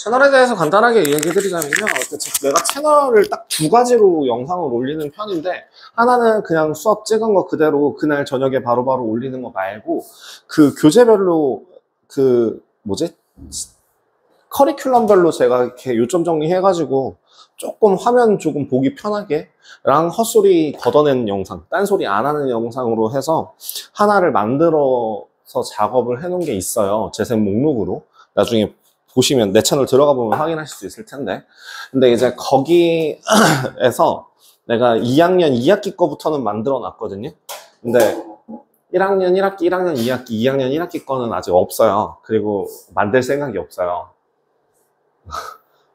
채널에 대해서 간단하게 얘기해드리자면요. 내가 채널을 딱 두 가지로 영상을 올리는 편인데, 하나는 그냥 수업 찍은 거 그대로 그날 저녁에 바로바로 올리는 거 말고, 그 교재별로 커리큘럼별로 제가 이렇게 요점 정리해가지고 조금 화면 조금 보기 편하게 랑 헛소리 걷어내는 영상, 딴소리 안 하는 영상으로 해서 하나를 만들어서 작업을 해놓은 게 있어요. 재생 목록으로. 나중에 보시면 내 채널 들어가 보면 확인하실 수 있을 텐데. 근데 이제 거기에서 내가 2학년 2학기 거부터는 만들어 놨거든요. 근데 1학년 1학기, 1학년 2학기, 2학년 1학기 거는 아직 없어요. 그리고 만들 생각이 없어요.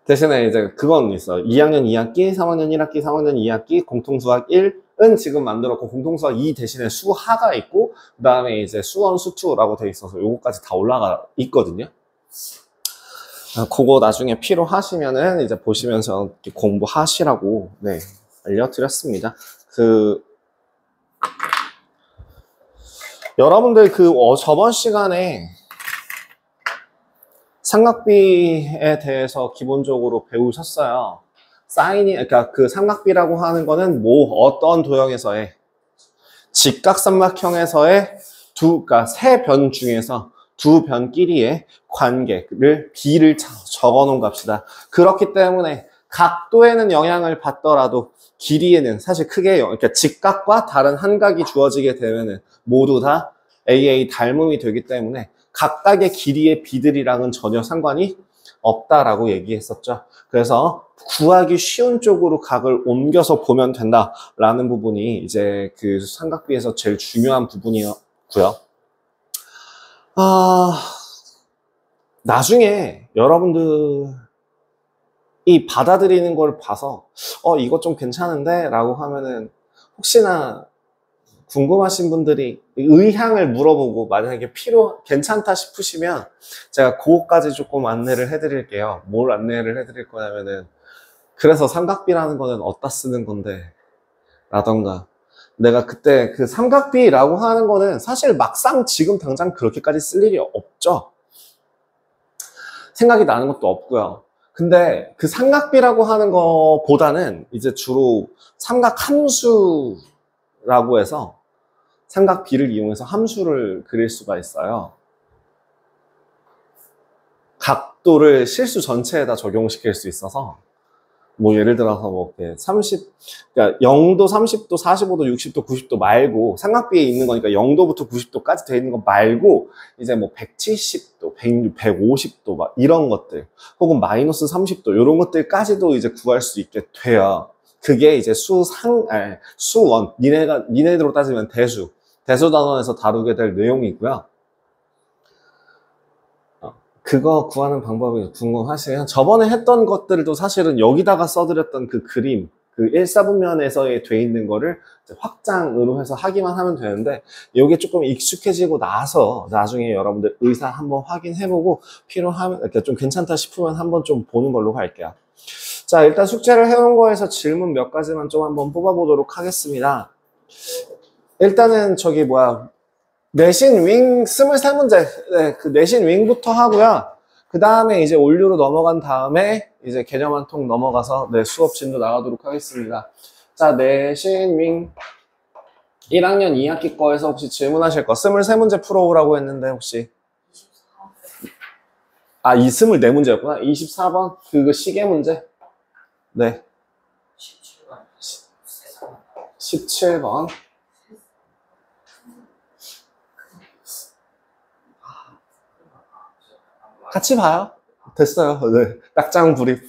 대신에 이제 그건 있어요. 2학년 2학기, 3학년 1학기, 3학년 2학기, 공통수학 1은 지금 만들었고, 공통수학 2 대신에 수하가 있고, 그 다음에 이제 수원, 수투라고 돼 있어서 요거까지 다 올라가 있거든요. 그거 나중에 필요하시면은 이제 보시면서 공부하시라고, 네, 알려드렸습니다. 여러분들 저번 시간에 삼각비에 대해서 기본적으로 배우셨어요. 그러니까 그 삼각비라고 하는 거는 어떤 도형에서의 직각삼각형에서의 그러니까 세 변 중에서 두 변끼리의 관계를 B를 적어 놓은 값이다. 그렇기 때문에 각도에는 영향을 받더라도 길이에는 사실 크게 그러니까 직각과 다른 한각이 주어지게 되면은 모두 다 AA 닮음이 되기 때문에 각각의 길이의 B들이랑은 전혀 상관이 없다라고 얘기했었죠. 그래서 구하기 쉬운 쪽으로 각을 옮겨서 보면 된다라는 부분이 이제 그 삼각비에서 제일 중요한 부분이고요. 나중에 여러분들이 받아들이는 걸 봐서 이거 좀 괜찮은데? 라고 하면은 혹시나 궁금하신 분들이 의향을 물어보고 만약에 괜찮다 싶으시면 제가 그거까지 조금 안내를 해드릴게요. 뭘 안내를 해드릴 거냐면은 그래서 삼각비라는 거는 어디다 쓰는 건데 라던가 내가 그때 그 삼각비라고 하는 거는 사실 막상 지금 당장 그렇게까지 쓸 일이 없죠. 생각이 나는 것도 없고요. 근데 그 삼각비라고 하는 거보다는 이제 주로 삼각함수라고 해서 삼각비를 이용해서 함수를 그릴 수가 있어요. 각도를 실수 전체에다 적용시킬 수 있어서 뭐 예를 들어서 뭐 이렇게 그러니까 0도, 30도, 45도, 60도, 90도 말고 삼각비에 있는 거니까 0도부터 90도까지 되어 있는 거 말고 이제 뭐 170도, 150도 막 이런 것들 혹은 마이너스 30도 이런 것들까지도 이제 구할 수 있게 돼요. 그게 이제 수원 니네들로 따지면 대수 단원에서 다루게 될 내용이고요. 그거 구하는 방법이 궁금하시면 저번에 했던 것들도 사실은 여기다가 써드렸던 그 그림 그 1사분면에서에 돼 있는 거를 확장으로 해서 하기만 하면 되는데 이게 조금 익숙해지고 나서 나중에 여러분들 의사 한번 확인해보고 필요하면 이렇게 좀 괜찮다 싶으면 한번 좀 보는 걸로 갈게요. 자, 일단 숙제를 해온 거에서 질문 몇 가지만 좀 한번 뽑아보도록 하겠습니다. 일단은 내신 윙 23문제, 네, 그 내신 윙부터 하고요. 그 다음에 이제 온류로 넘어간 다음에 이제 개념 한 통 넘어가서 수업 진도 나가도록 하겠습니다. 자, 내신 윙 1학년 2학기 거에서 혹시 질문하실 거 23문제 풀어오라고 했는데 혹시 24문제였구나. 24번 그거 시계 문제. 네. 17번. 같이 봐요. 됐어요. 네. 딱장 불입.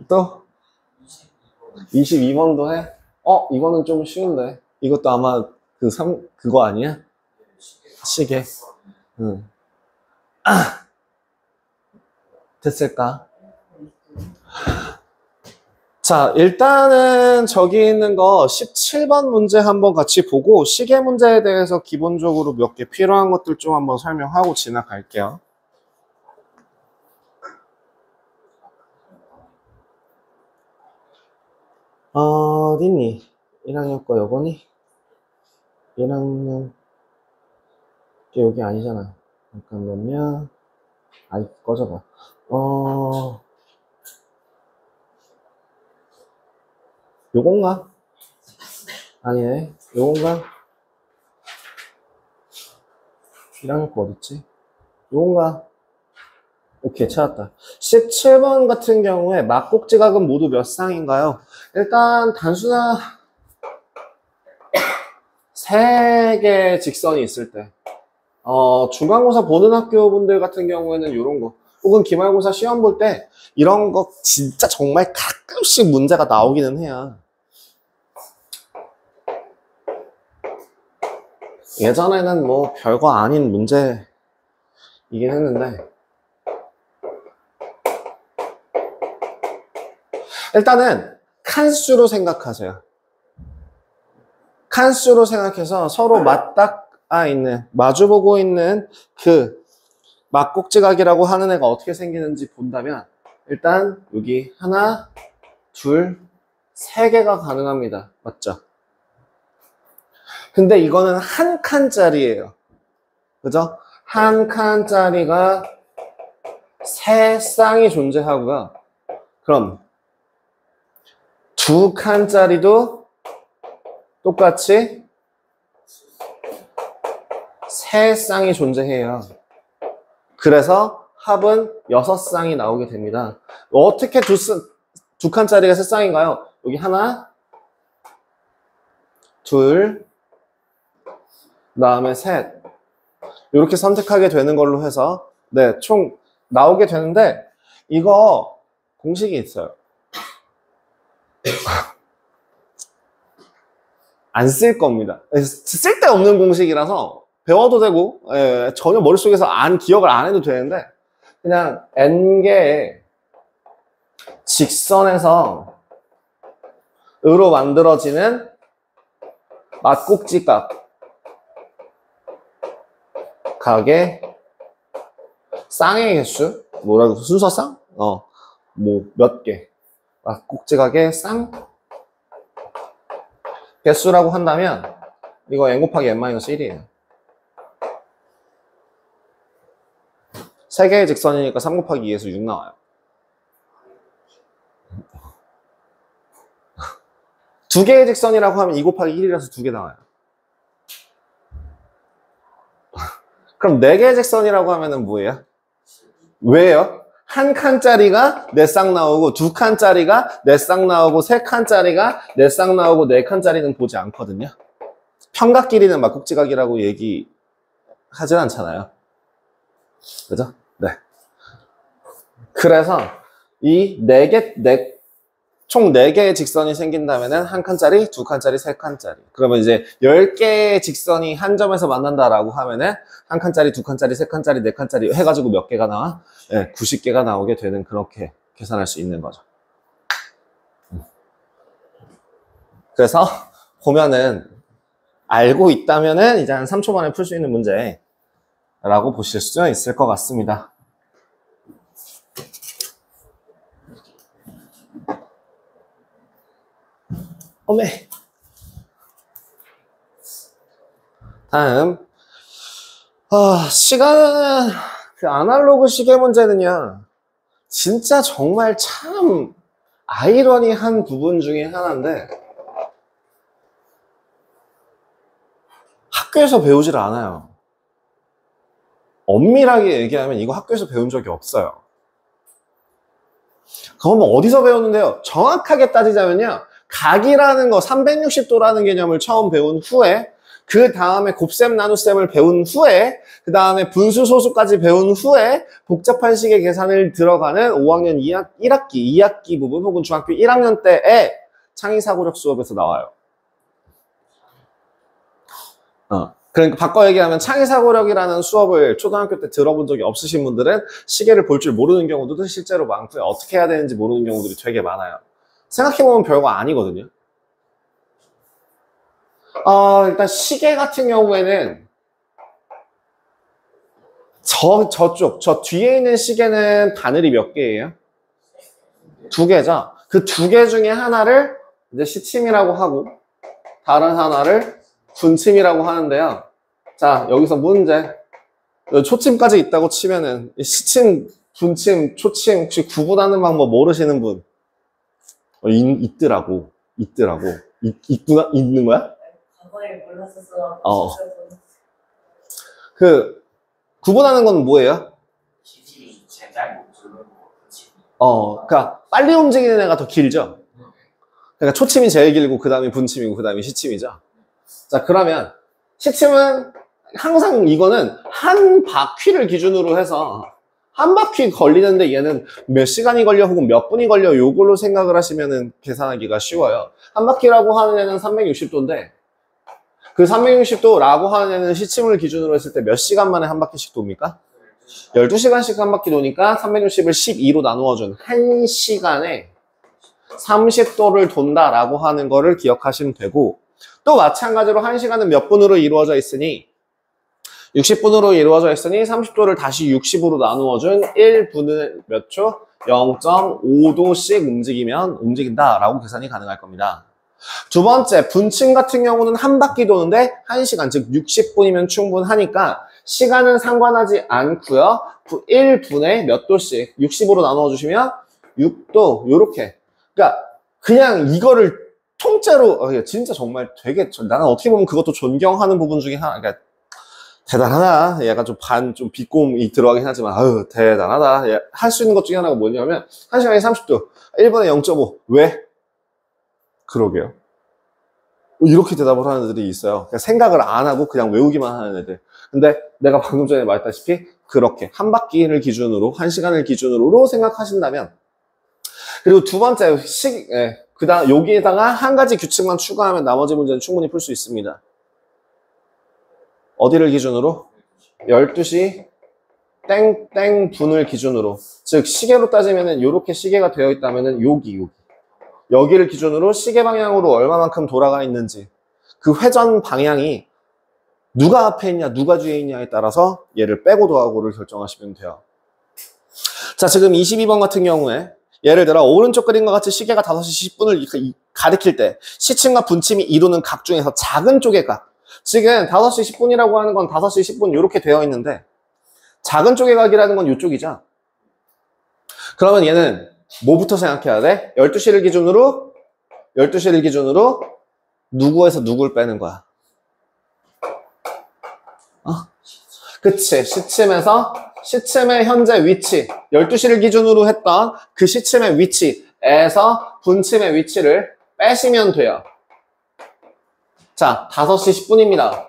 또 22번도 해. 이거는 좀 쉬운데. 이것도 아마 그거 아니야? 시계. 응. 됐을까? 자, 일단은 저기 있는 거 17번 문제 한번 같이 보고 시계 문제에 대해서 기본적으로 몇 개 필요한 것들 좀 한번 설명하고 지나갈게요. 어딨니? 1학년 거 요거니? 1학년 여기 아니잖아. 잠깐만요. 꺼져봐. 요건가? 아니네. 요건가? 1학년 거 어딨지? 요건가? 오케이, 찾았다. 17번 같은 경우에 막곡지각은 모두 몇 쌍인가요? 일단 단순한 3개의 직선이 있을 때 중간고사 보는 학교 분들 같은 경우에는 이런 거 혹은 기말고사 시험 볼 때 이런 거 진짜 정말 가끔씩 문제가 나오기는 해요. 예전에는 뭐 별거 아닌 문제이긴 했는데 일단은 칸수로 생각하세요. 칸수로 생각해서 서로 맞닿아 있는, 마주보고 있는 그 막곡지각이라고 하는 애가 어떻게 생기는지 본다면 일단 여기 하나, 둘, 3개가 가능합니다. 맞죠? 근데 이거는 한 칸짜리예요. 그죠? 한 칸짜리가 3쌍이 존재하고요. 그럼 2칸짜리도 똑같이 3쌍이 존재해요. 그래서 합은 6쌍이 나오게 됩니다. 어떻게 두 칸짜리가 3쌍인가요? 여기 하나, 둘, 그 다음에 셋. 이렇게 선택하게 되는 걸로 해서 네, 총 나오게 되는데 이거 공식이 있어요. 안 쓸 겁니다. 쓸데없는 공식이라서 배워도 되고 전혀 머릿속에서 기억을 안 해도 되는데 그냥 n개의 직선에서 으로 만들어지는 막곡지각 각의 쌍의 개수 뭐라고 순서쌍? 뭐 몇 개 막곡지각의 쌍 개수라고 한다면 이거 n 곱하기 n-1이에요. 3개의 직선이니까 3 곱하기 2에서 6 나와요. 2개의 직선이라고 하면 2 곱하기 1이라서 2개 나와요. 그럼 4개의 직선이라고 하면은 뭐예요? 왜요? 한 칸짜리가 4쌍 나오고 2칸짜리가 4쌍 나오고 3칸짜리가 4쌍 나오고 4칸짜리는 보지 않거든요. 평각끼리는 막곡지각이라고 얘기하진 않잖아요. 그죠? 네. 그래서 이 총 4개의 직선이 생긴다면은 1칸짜리, 2칸짜리, 3칸짜리. 그러면 이제 10개의 직선이 한 점에서 만난다라고 하면은 1칸짜리, 2칸짜리, 3칸짜리, 4칸짜리 해가지고 몇 개가 나와? 네, 90개가 나오게 되는 그렇게 계산할 수 있는 거죠. 그래서 보면은 알고 있다면은 이제 한 3초 만에 풀 수 있는 문제라고 보실 수 있을 것 같습니다. 어메. 다음. 시간은, 그 아날로그 시계 문제는요, 진짜 정말 참 아이러니한 부분 중에 하나인데, 학교에서 배우질 않아요. 엄밀하게 얘기하면 이거 학교에서 배운 적이 없어요. 그러면 어디서 배웠는데요? 정확하게 따지자면요, 각이라는 거 360도라는 개념을 처음 배운 후에 그 다음에 곱셈 나눗셈을 배운 후에 그 다음에 분수 소수까지 배운 후에 복잡한 식의 계산을 들어가는 5학년 1학기, 2학기 부분 혹은 중학교 1학년 때의 창의사고력 수업에서 나와요. 그러니까 바꿔 얘기하면 창의사고력이라는 수업을 초등학교 때 들어본 적이 없으신 분들은 시계를 볼 줄 모르는 경우도 실제로 많고요. 어떻게 해야 되는지 모르는 경우들이 되게 많아요. 생각해보면 별거 아니거든요. 일단 시계 같은 경우에는 저 뒤에 있는 시계는 바늘이 몇 개예요? 2개죠. 그 2개 중에 하나를 이제 시침이라고 하고 다른 하나를 분침이라고 하는데요. 자, 여기서 문제. 초침까지 있다고 치면은 시침 분침, 초침 혹시 구분하는 방법 모르시는 분? 있더라고. 있구나? 있는 거야? 과거에 몰랐었어. 그 구분하는 건 뭐예요? 그러니까 빨리 움직이는 애가 더 길죠. 그러니까 초침이 제일 길고 그 다음에 분침이고 그 다음에 시침이죠. 자, 그러면 시침은 항상 이거는 한 바퀴를 기준으로 해서 한 바퀴 걸리는데 얘는 몇 시간이 걸려 혹은 몇 분이 걸려 요걸로 생각을 하시면은 계산하기가 쉬워요. 한 바퀴라고 하는 애는 360도인데 그 360도라고 하는 애는 시침을 기준으로 했을 때 몇 시간 만에 한 바퀴씩 돕니까? 12시간씩 한 바퀴 도니까 360을 12로 나누어준 1시간에 30도를 돈다라고 하는 거를 기억하시면 되고 또 마찬가지로 1시간은 몇 분으로 이루어져 있으니 60분으로 이루어져 있으니 30도를 다시 60으로 나누어준 1분을 몇 초? 0.5도씩 움직인다라고 계산이 가능할 겁니다. 두 번째, 분침 같은 경우는 한 바퀴 도는데 1시간, 즉 60분이면 충분하니까 시간은 상관하지 않고요. 1분에 몇 도씩 60으로 나누어주시면 6도 요렇게. 그러니까 그냥 이거를 통째로 진짜 정말 되게 나는 어떻게 보면 그것도 존경하는 부분 중에 하나. 그러니까 대단하다. 약간 좀 비꼼이 들어가긴 하지만 아유 대단하다. 할 수 있는 것 중에 하나가 뭐냐면 1시간에 30도 1분에 0.5 왜? 그러게요. 이렇게 대답을 하는 애들이 있어요. 그냥 생각을 안 하고 그냥 외우기만 하는 애들. 근데 내가 방금 전에 말했다시피 그렇게 한 바퀴를 기준으로 1시간을 기준으로 생각하신다면 그리고 두 번째 그다음 여기에다가 한 가지 규칙만 추가하면 나머지 문제는 충분히 풀 수 있습니다. 어디를 기준으로? 12시 땡땡 분을 기준으로. 즉 시계로 따지면은 이렇게 시계가 되어 있다면은 여기를 기준으로 시계 방향으로 얼마만큼 돌아가 있는지 그 회전 방향이 누가 앞에 있냐 누가 뒤에 있냐에 따라서 얘를 빼고 더하고를 결정하시면 돼요. 자, 지금 22번 같은 경우에 예를 들어 오른쪽 그림과 같이 시계가 5시 10분을 가리킬 때 시침과 분침이 이루는 각 중에서 작은 쪽의 각. 지금 5시 10분이라고 하는 건 5시 10분 이렇게 되어 있는데 작은 쪽의 각이라는 건 이쪽이죠. 그러면 얘는 뭐부터 생각해야 돼? 12시를 기준으로 누구에서 누구를 빼는 거야. 그치. 시침의 현재 위치 12시를 기준으로 했던 그 시침의 위치에서 분침의 위치를 빼시면 돼요. 자, 5시 10분입니다.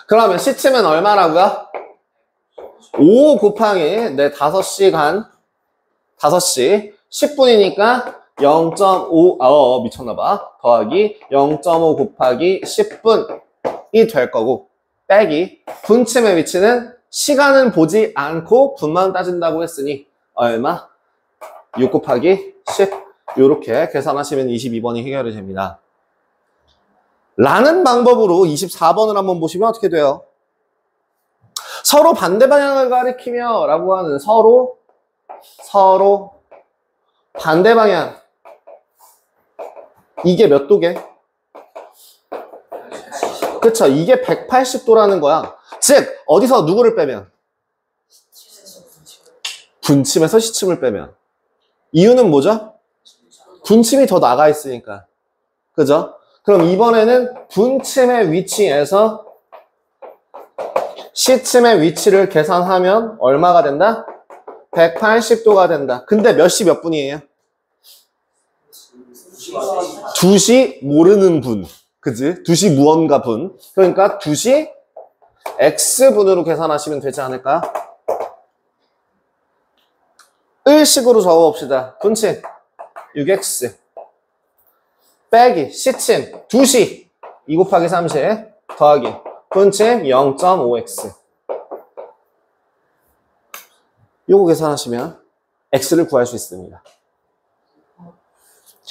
그러면 시침은 얼마라고요? 5 곱하기 내 5시간 5시 10분이니까 0.5 미쳤나봐 더하기 0.5 곱하기 10분이 될 거고 빼기 분침의 위치는 시간은 보지 않고 분만 따진다고 했으니 얼마? 6 곱하기 10 이렇게 계산하시면 22번이 해결이 됩니다. 라는 방법으로 24번을 한번 보시면 어떻게 돼요? 서로 반대 방향을 가리키며 라고 하는 서로 반대 방향 이게 몇 도게? 그쵸, 이게 180도라는 거야. 즉 어디서 누구를 빼면? 분침에서 시침을 빼면. 이유는 뭐죠? 분침이 더 나가 있으니까. 그죠? 그럼 이번에는 분침의 위치에서 시침의 위치를 계산하면 얼마가 된다? 180도가 된다. 근데 몇 시 몇 분이에요? 2시 모르는 분. 그지? 2시 무언가 분. 그러니까 2시 X분으로 계산하시면 되지 않을까? 을식으로 적어봅시다. 분침 6X 빼기 시침 2시 2 곱하기 30 더하기 분침 0.5X 요거 계산하시면 X를 구할 수 있습니다.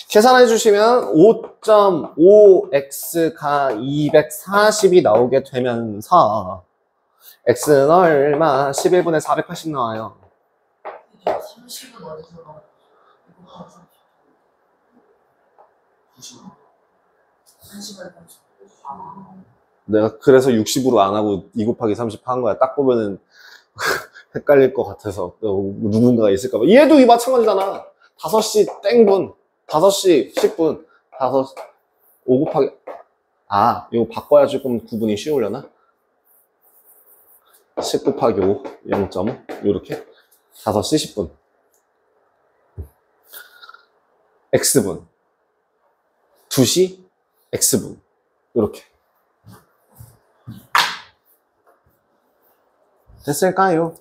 계산해 주시면 5.5X가 240이 나오게 되면서 X는 얼마? 11분의 480 나와요. 30은 어디서 나와? 내가 그래서 60으로 안 하고 2 곱하기 30 한 거야. 딱 보면은 헷갈릴 것 같아서 또 누군가가 있을까 봐. 얘도 이 마찬가지잖아. 5시 땡분, 5시 10분, 5 곱하기, 이거 바꿔야 조금 구분이 쉬우려나? 10 곱하기 5, 0.5, 요렇게. 5시 10분. X분. 2시 X분. 요렇게. 됐을까요?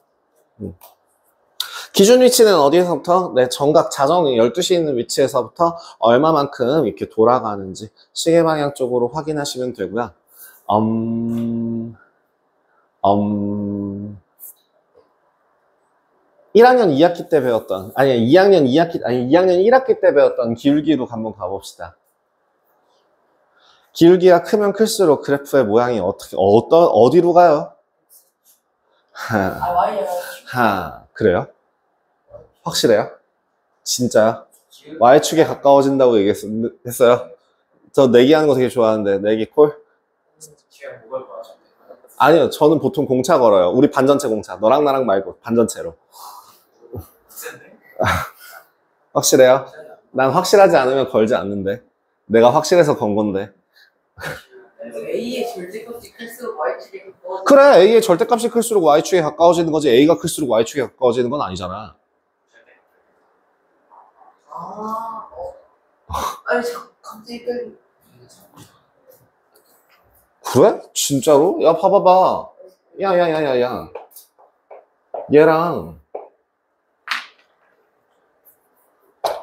기준 위치는 어디에서부터? 내 정각 자정 12시에 있는 위치에서부터 얼마만큼 이렇게 돌아가는지 시계 방향 쪽으로 확인하시면 되고요. 1학년 2학기 때 배웠던, 2학년 1학기 때 배웠던 기울기로 한번 가봅시다. 기울기가 크면 클수록 그래프의 모양이 어디로 가요? 그래요? 확실해요? 진짜요? Y축에 가까워진다고 얘기했어요? 저 내기하는 거 되게 좋아하는데, 내기 콜? 제가 뭐가 좋아하죠? 아니요, 저는 보통 공차 걸어요. 우리 반전체 공차. 너랑 나랑 말고, 반전체로. 확실해요? 난 확실하지 않으면 걸지 않는데. 내가 확실해서 건 건데. A의 절대값이 클수록 Y축에 가까워져. 그래, A의 절대값이 클수록 Y축에 가까워지는 거지. A가 클수록 Y축에 가까워지는 건 아니잖아. 아니 갑자기 끌. 그래? 진짜로? 야, 봐봐봐. 야.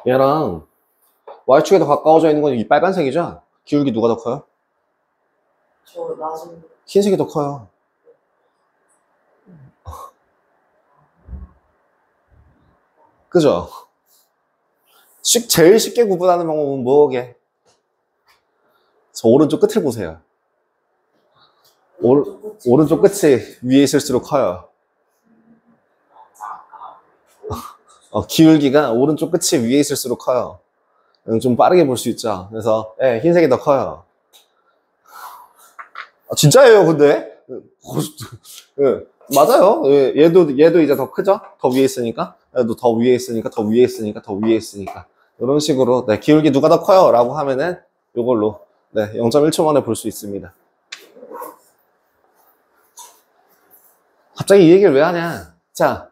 얘랑 Y축에 더 가까워져 있는 건 이 빨간색이죠? 기울기 누가 더 커요? 저 나중. 흰색이 더 커요. 그죠? 제일 쉽게 구분하는 방법은 뭐게? 저 오른쪽 끝을 보세요. 오른쪽 끝이 위에 있을수록 커요. 기울기가 오른쪽 끝이 위에 있을수록 커요. 좀 빠르게 볼 수 있죠. 그래서 흰색이 더 커요. 진짜예요, 근데. 맞아요. 얘도 이제 더 크죠? 더 위에 있으니까. 얘도 더 위에 있으니까, 더 위에 있으니까, 더 위에 있으니까. 이런 식으로, 기울기 누가 더 커요? 라고 하면은, 요걸로, 0.1초 만에 볼 수 있습니다. 갑자기 이 얘기를 왜 하냐? 자,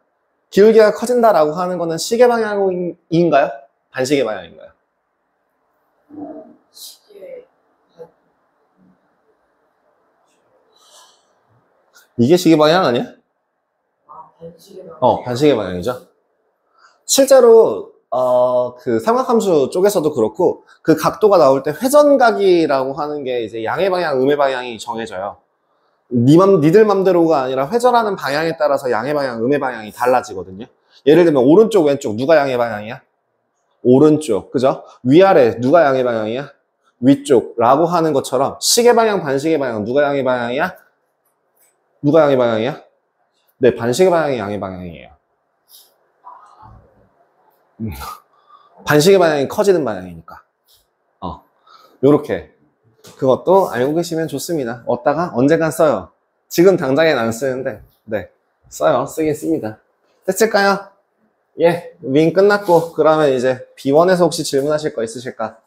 기울기가 커진다라고 하는 거는 시계 방향인가요? 반시계 방향인가요? 이게 시계 방향 아니야? 반시계 방향. 반시계 방향이죠. 실제로 그 삼각함수 쪽에서도 그렇고 그 각도가 나올 때 회전각이라고 하는 게 이제 양의 방향, 음의 방향이 정해져요. 니들 맘대로가 아니라 회전하는 방향에 따라서 양의 방향, 음의 방향이 달라지거든요. 예를 들면 오른쪽, 왼쪽 누가 양의 방향이야? 오른쪽, 그죠? 위아래 누가 양의 방향이야? 위쪽라고 하는 것처럼 시계 방향, 반시계 방향 누가 양의 방향이야? 누가 양의 방향이야? 네, 반시계 방향이 양의 방향이에요. 반시계 방향이 커지는 방향이니까. 요렇게. 그것도 알고 계시면 좋습니다. 언젠간 써요. 지금 당장엔 안 쓰는데, 써요. 쓰긴 씁니다. 됐을까요? 예, 윈 끝났고, 그러면 이제 B1에서 혹시 질문하실 거 있으실까?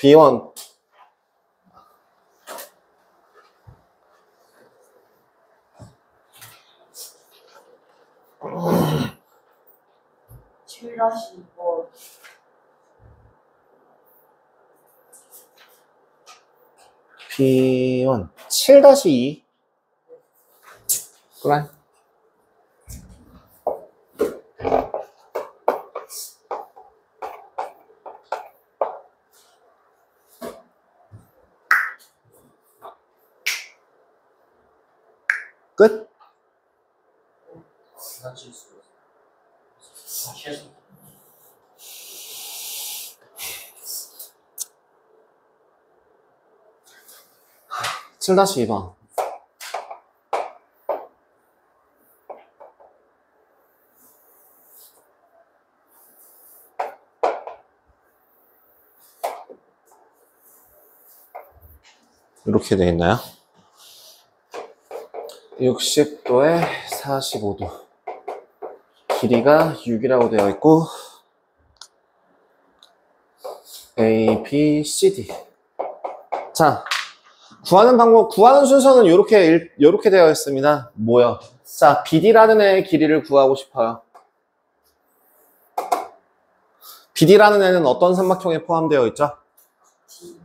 B1. B1 7-2 그래. 끝? 칠 다시 2번. 이렇게 되어 있나요? 60도에 45도. 길이가 6이라고 되어 있고, A, B, C, D. 자, 구하는 방법, 구하는 순서는 요렇게 되어 있습니다. 뭐요? 자, BD라는 애의 길이를 구하고 싶어요. BD라는 애는 어떤 삼각형에 포함되어 있죠?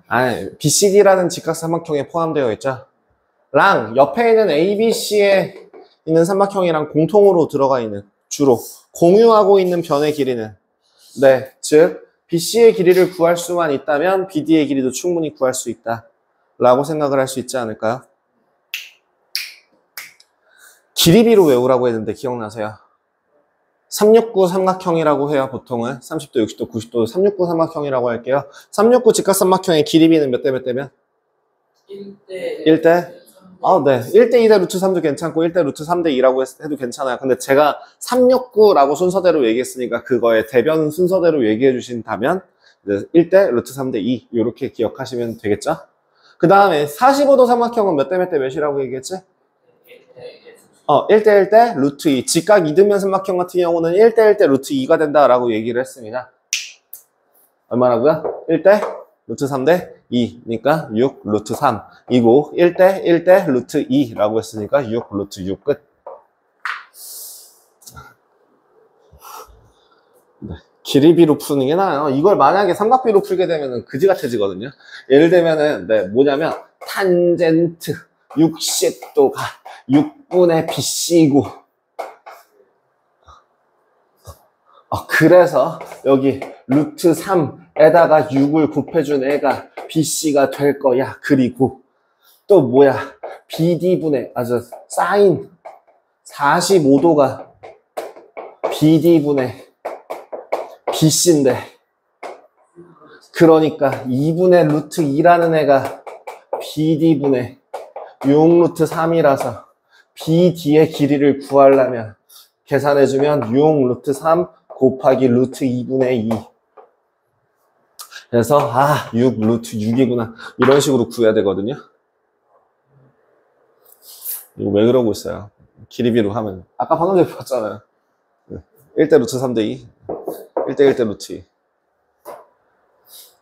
아니, BCD라는 직각삼각형에 포함되어 있죠? 랑, 옆에 있는 ABC에 있는 삼각형이랑 공통으로 들어가 있는, 주로 공유하고 있는 변의 길이는, 네, 즉 BC의 길이를 구할 수만 있다면 BD의 길이도 충분히 구할 수 있다 라고 생각을 할 수 있지 않을까요? 길이비로 외우라고 했는데 기억나세요? 369 삼각형이라고 해요. 보통은 30도, 60도, 90도 369 삼각형이라고 할게요. 369 직각삼각형의 길이비는 몇 대 몇 대면? 1대 1대? 아, 네. 1대 2대 루트 3도 괜찮고 1대 루트 3대 2라고 해도 괜찮아요. 근데 제가 369라고 순서대로 얘기했으니까 그거의 대변 순서대로 얘기해 주신다면 1대 루트 3대 2 이렇게 기억하시면 되겠죠? 그 다음에 45도 삼각형은 몇 대 몇 대 몇이라고 얘기했지? 1대 1대 루트 2. 직각 이등변 삼각형 같은 경우는 1대 1대 루트 2가 된다라고 얘기를 했습니다. 얼마라고요? 1대 루트 3대 2니까 6 루트 3 이고 1대 1대 루트 2라고 했으니까 6 루트 6 끝. 네. 길이비로 푸는 게 나아요. 이걸 만약에 삼각비로 풀게 되면 그지 같아지거든요. 예를 들면은 뭐냐면 탄젠트 60도가 6분의 BC이고 그래서 여기 루트 3에다가 6을 곱해준 애가 BC가 될 거야. 그리고 또 뭐야? BD분의 사인 45도가 BD분의 BC인데 그러니까 2분의 루트 2라는 애가 BD분의 6 루트 3이라서 BD의 길이를 구하려면 계산해주면 6 루트 3 곱하기 루트 2분의 2. 그래서 6 루트 6이구나 이런 식으로 구해야 되거든요. 이거 왜 그러고 있어요? 길이비로 하면 아까 방금 전에 봤잖아요. 1대 루트 3대 2 1대 1대 루트 2.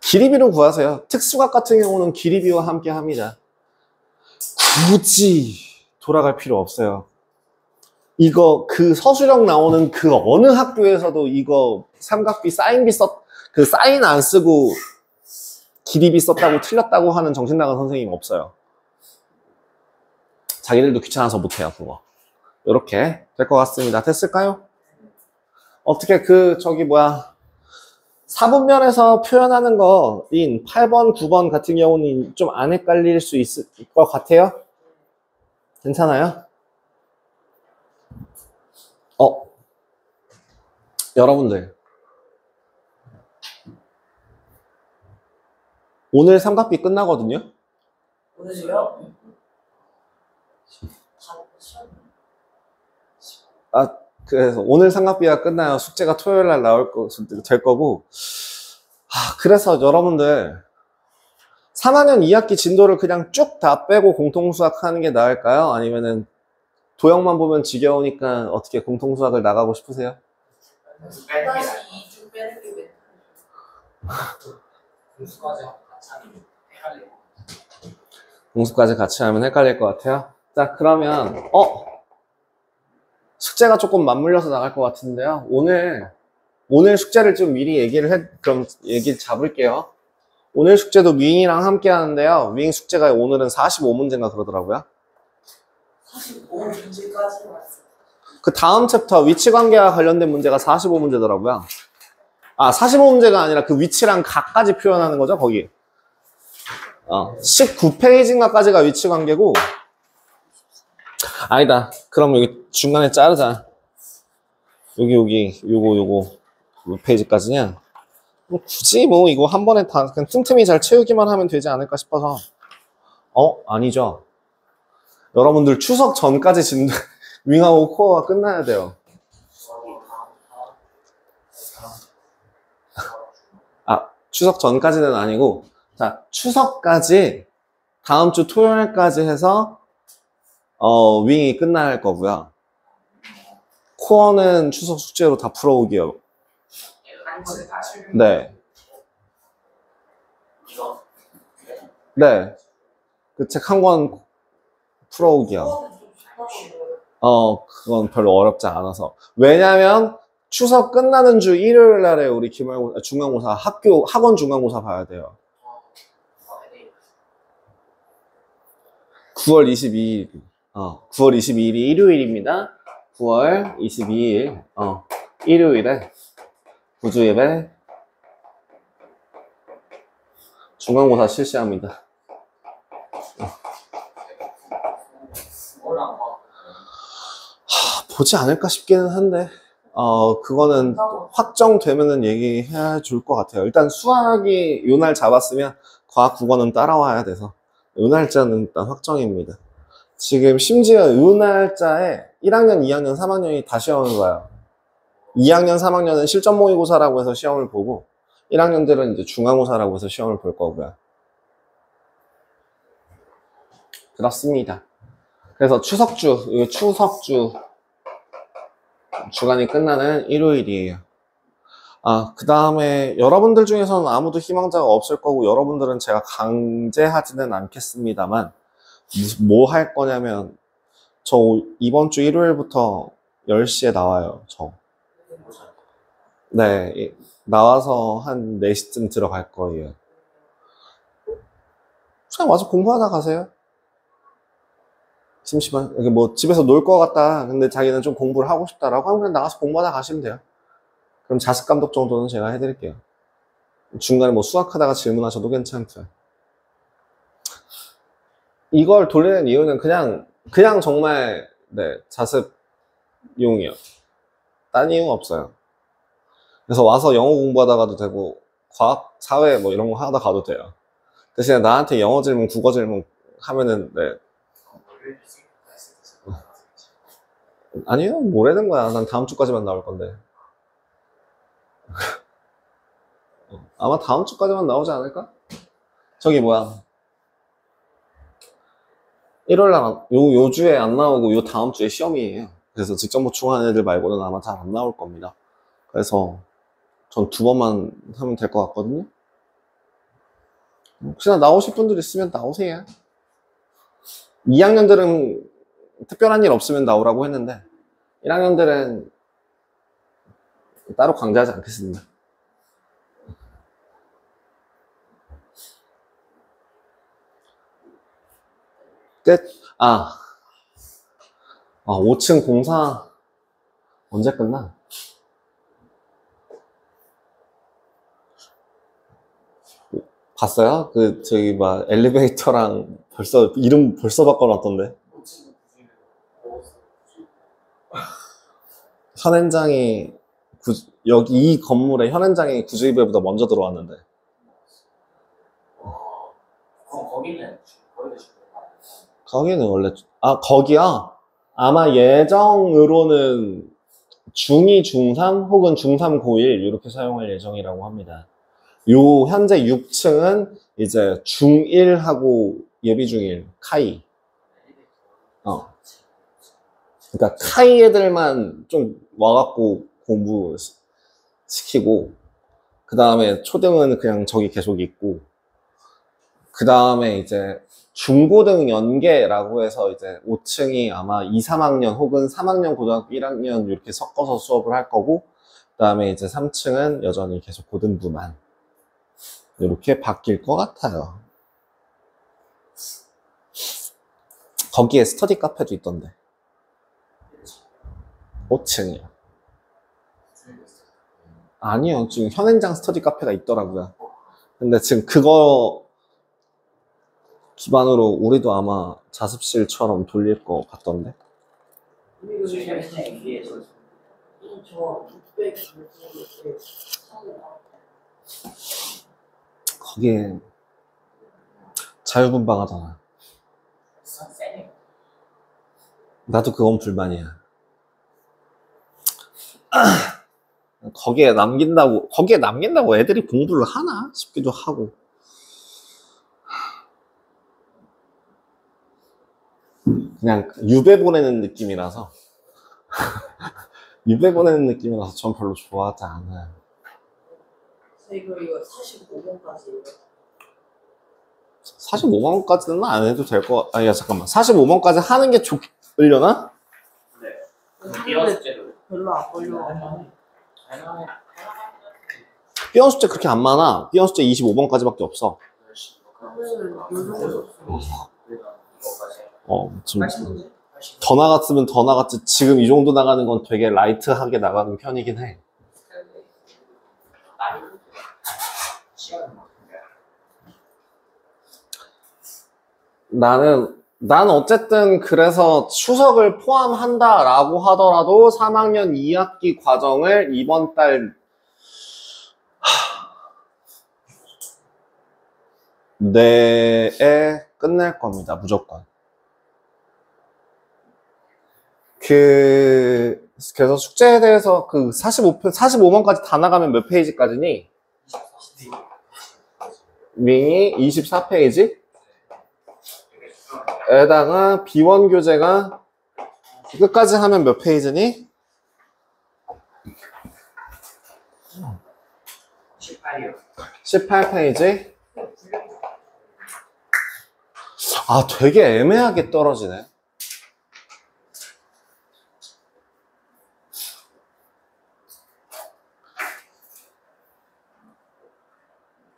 길이비로 구하세요. 특수각 같은 경우는 길이비와 함께 합니다. 굳이 돌아갈 필요 없어요. 이거 그 서술형 나오는 그 어느 학교에서도 이거 삼각비 사인비 그 사인 안 쓰고 길이비 썼다고 틀렸다고 하는 정신 나간 선생님 없어요. 자기들도 귀찮아서 못해요 그거. 이렇게 될 것 같습니다. 됐을까요? 어떻게 4분면에서 표현하는 거인 8번, 9번 같은 경우는 좀 안 헷갈릴 수 있을 것 같아요? 괜찮아요? 여러분들 오늘 삼각비 끝나거든요? 오늘이요? 그래서 오늘 삼각비가 끝나요. 숙제가 토요일 날 될 거고. 그래서 여러분들 3학년 2학기 진도를 그냥 쭉 다 빼고 공통수학 하는 게 나을까요? 아니면은 도형만 보면 지겨우니까 어떻게 공통수학을 나가고 싶으세요? 다시 2주 빼는 게 왜? 공수까지 같이 하면 헷갈릴 것 같아요. 공수까지 같이 하면 헷갈릴 것 같아요. 자, 그러면 숙제가 조금 맞물려서 나갈 것 같은데요. 오늘 숙제를 좀 미리 그럼 얘기를 잡을게요. 오늘 숙제도 윙이랑 함께 하는데요. 윙 숙제가 오늘은 45문제인가 그러더라고요. 45문제까지 왔어요. 그 다음 챕터 위치관계와 관련된 문제가 45문제더라고요. 45문제가 아니라 그 위치랑 각까지 표현하는 거죠, 거기. 19페이지인가까지가 위치관계고. 아니다. 그럼 여기 중간에 자르자. 요거 몇 페이지까지냐? 굳이 이거 한 번에 다 그냥 틈틈이 잘 채우기만 하면 되지 않을까 싶어서. 아니죠. 여러분들 추석 전까지 윙하고 코어가 끝나야 돼요. 추석 전까지는 아니고, 자, 추석까지 다음 주 토요일까지 해서 윙이 끝날 거고요. 코어는 추석 숙제로 다 풀어오기요. 단체 다 실력. 네. 이거. 네. 그 책 한 권 풀어오기요. 그건 별로 어렵지 않아서. 왜냐면 추석 끝나는 주 일요일 날에 우리 중간고사 학원 중간고사 봐야 돼요. 9월 22일. 9월 22일이 일요일입니다. 9월 22일. 일요일에 구주예배 중간고사 실시합니다. 보지 않을까 싶기는 한데, 그거는 확정되면은 얘기해 줄 것 같아요. 일단 수학이 요 날 잡았으면 과학 국어는 따라와야 돼서 요 날짜는 일단 확정입니다. 지금 심지어 요 날짜에 1학년, 2학년, 3학년이 다 시험을 봐요. 2학년, 3학년은 실전 모의고사라고 해서 시험을 보고 1학년들은 이제 중간고사라고 해서 시험을 볼 거고요. 그렇습니다. 그래서 추석주 주간이 끝나는 일요일이에요. 그 다음에 여러분들 중에서는 아무도 희망자가 없을 거고 여러분들은 제가 강제하지는 않겠습니다만 뭐 할 거냐면 저 이번 주 일요일부터 10시에 나와요. 네, 나와서 한 4시쯤 들어갈 거예요. 그냥 와서 공부하다 가세요. 심심한, 뭐 집에서 놀 것 같다. 근데 자기는 좀 공부를 하고 싶다라고 하면 그냥 나가서 공부하다 가시면 돼요. 그럼 자습 감독 정도는 제가 해드릴게요. 중간에 뭐 수학하다가 질문하셔도 괜찮고요. 이걸 돌리는 이유는 그냥 정말 자습용이요. 딴 이유 없어요. 그래서 와서 영어 공부하다 가도 되고 과학, 사회 뭐 이런 거 하다 가도 돼요. 대신에 나한테 영어 질문, 국어 질문 하면은 아니요, 뭐라는 거야. 난 다음 주까지만 나올 건데. 아마 다음 주까지만 나오지 않을까? 저기 뭐야. 1월날 요 주에 안 나오고 요 다음 주에 시험이에요. 그래서 직접 보충한 애들 말고는 아마 잘 안 나올 겁니다. 그래서 전 2번만 하면 될 것 같거든요. 혹시나 나오실 분들 있으면 나오세요. 2학년들은 특별한 일 없으면 나오라고 했는데 1학년들은 따로 강제하지 않겠습니다. 끝. 5층 공사 언제 끝나? 봤어요? 저기 엘리베이터랑 이름 벌써 바꿔놨던데. 현행장이 여기 이 건물에 현행장이 구주입회보다 먼저 들어왔는데. 거기는 원래 거기야 아마 예정으로는 중2, 중3 혹은 중3, 고1 이렇게 사용할 예정이라고 합니다. 요 현재 6층은 이제 중1하고 예비 중1 카이. 그러니까 카이 애들만 좀 와갖고 공부 시키고 그 다음에 초등은 그냥 저기 계속 있고 그 다음에 이제 중고등 연계라고 해서 이제 5층이 아마 2, 3학년 혹은 3학년 고등학교 1학년 이렇게 섞어서 수업을 할 거고 그 다음에 이제 3층은 여전히 계속 고등부만 이렇게 바뀔 것 같아요. 거기에 스터디 카페도 있던데. 5층이요. 아니요, 지금 현행장 스터디 카페가 있더라고요. 근데 지금 그거 기반으로 우리도 아마 자습실처럼 돌릴 것 같던데. 거기에 자유분방하잖아. 나도 그건 불만이야. 거기에 남긴다고 애들이 공부를 하나 싶기도 하고. 그냥 유배 보내는 느낌이라서 유배 보내는 느낌이라서 전 별로 좋아하지 않아요. 이거 45번까지 45번까지는 안 해도 될 거. 아니야 잠깐만. 45번까지 하는 게 좋으려나? 네. 비어 숙제도 별로 안 걸려. B원 숙제 그렇게 안 많아. B원 숙제 25번까지밖에 없어. 좀 더 나갔으면 더 나갔지. 지금 이 정도 나가는 건 되게 라이트하게 나가는 편이긴 해. 난 어쨌든 그래서 추석을 포함한다라고 하더라도 3학년 2학기 과정을 이번 달 내에 끝낼 겁니다. 무조건. 그래서 숙제에 대해서 그 45번까지 다 나가면 몇 페이지까지니? 윙이 24페이지? 에다가 B1 교재가 끝까지 하면 몇 페이지니? 18이요. 18페이지? 아, 되게 애매하게 떨어지네.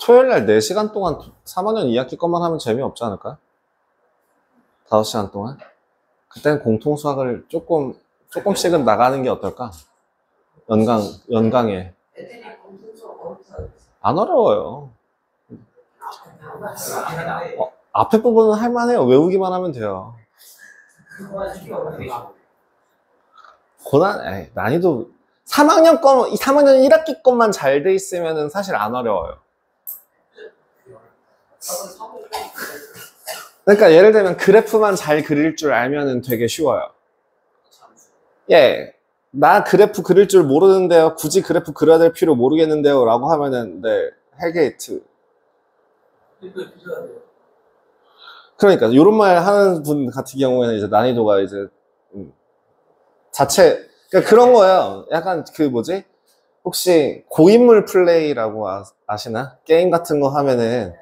토요일날 4시간 동안 3학년 2학기 것만 하면 재미없지 않을까? 5시간 동안? 그때는 공통수학을 조금씩은 나가는 게 어떨까? 연강에. 애들이 공통수학 어렵지 안 어려워요. 앞에 부분은 할만해요. 외우기만 하면 돼요. 난이도 3학년 1학기 것만 잘 돼 있으면은 사실 안 어려워요. 그러니까 예를 들면 그래프만 잘 그릴 줄 알면은 되게 쉬워요. 예. 나 그래프 그릴 줄 모르는데요. 굳이 그래프 그려야 될 필요 모르겠는데요. 라고 하면은, 네. 헬게이트. 그러니까, 요런 말 하는 분 같은 경우에는 이제 난이도가 이제, 그러니까 그런 거예요. 약간 혹시 고인물 플레이라고 아시나? 게임 같은 거 하면은,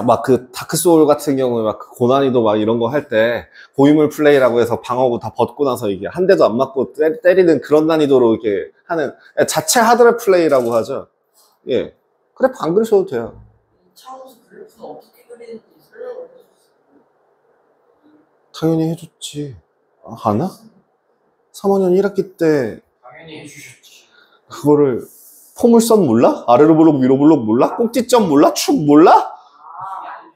막 다크 소울 같은 경우에 막 고난이도 막 이런 거 할 때 고인물 플레이라고 해서 방어구 다 벗고 나서 이게 한 대도 안 맞고 때리는 그런 난이도로 이렇게 하는 자체 하드랩 플레이라고 하죠. 예. 그래프 안 그리셔도 돼요. 차원에서 그래프는 어떻게 그리는지 설명을 해줬어요. 당연히 해줬지. 하나? 3학년 1학기 때 당연히 해주셨지. 그거를 포물선 몰라? 아래로 블록 위로 블록 몰라? 꼭지점 몰라? 축 몰라?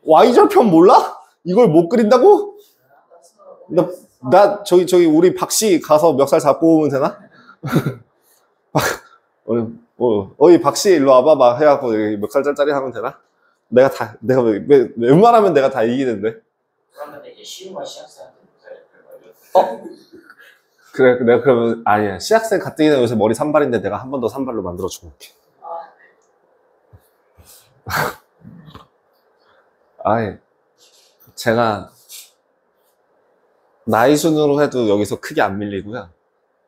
Y절편 몰라? 이걸 못 그린다고? 저기 우리 박씨 가서 멱살 잡고 오면 되나? 어이 박씨 일로 와봐 막 해갖고 멱살 짤짤이 하면 되나? 내가 웬만하면 내가 다 이기는데. 그러면 이제 쉬운 거 시작사한테 그래 내가 그러면 아니야 시학생 가뜩이나 요새 머리 산발인데 내가 한 번 더 산발로 만들어 줄게. 제가 나이 순으로 해도 여기서 크게 안 밀리고요.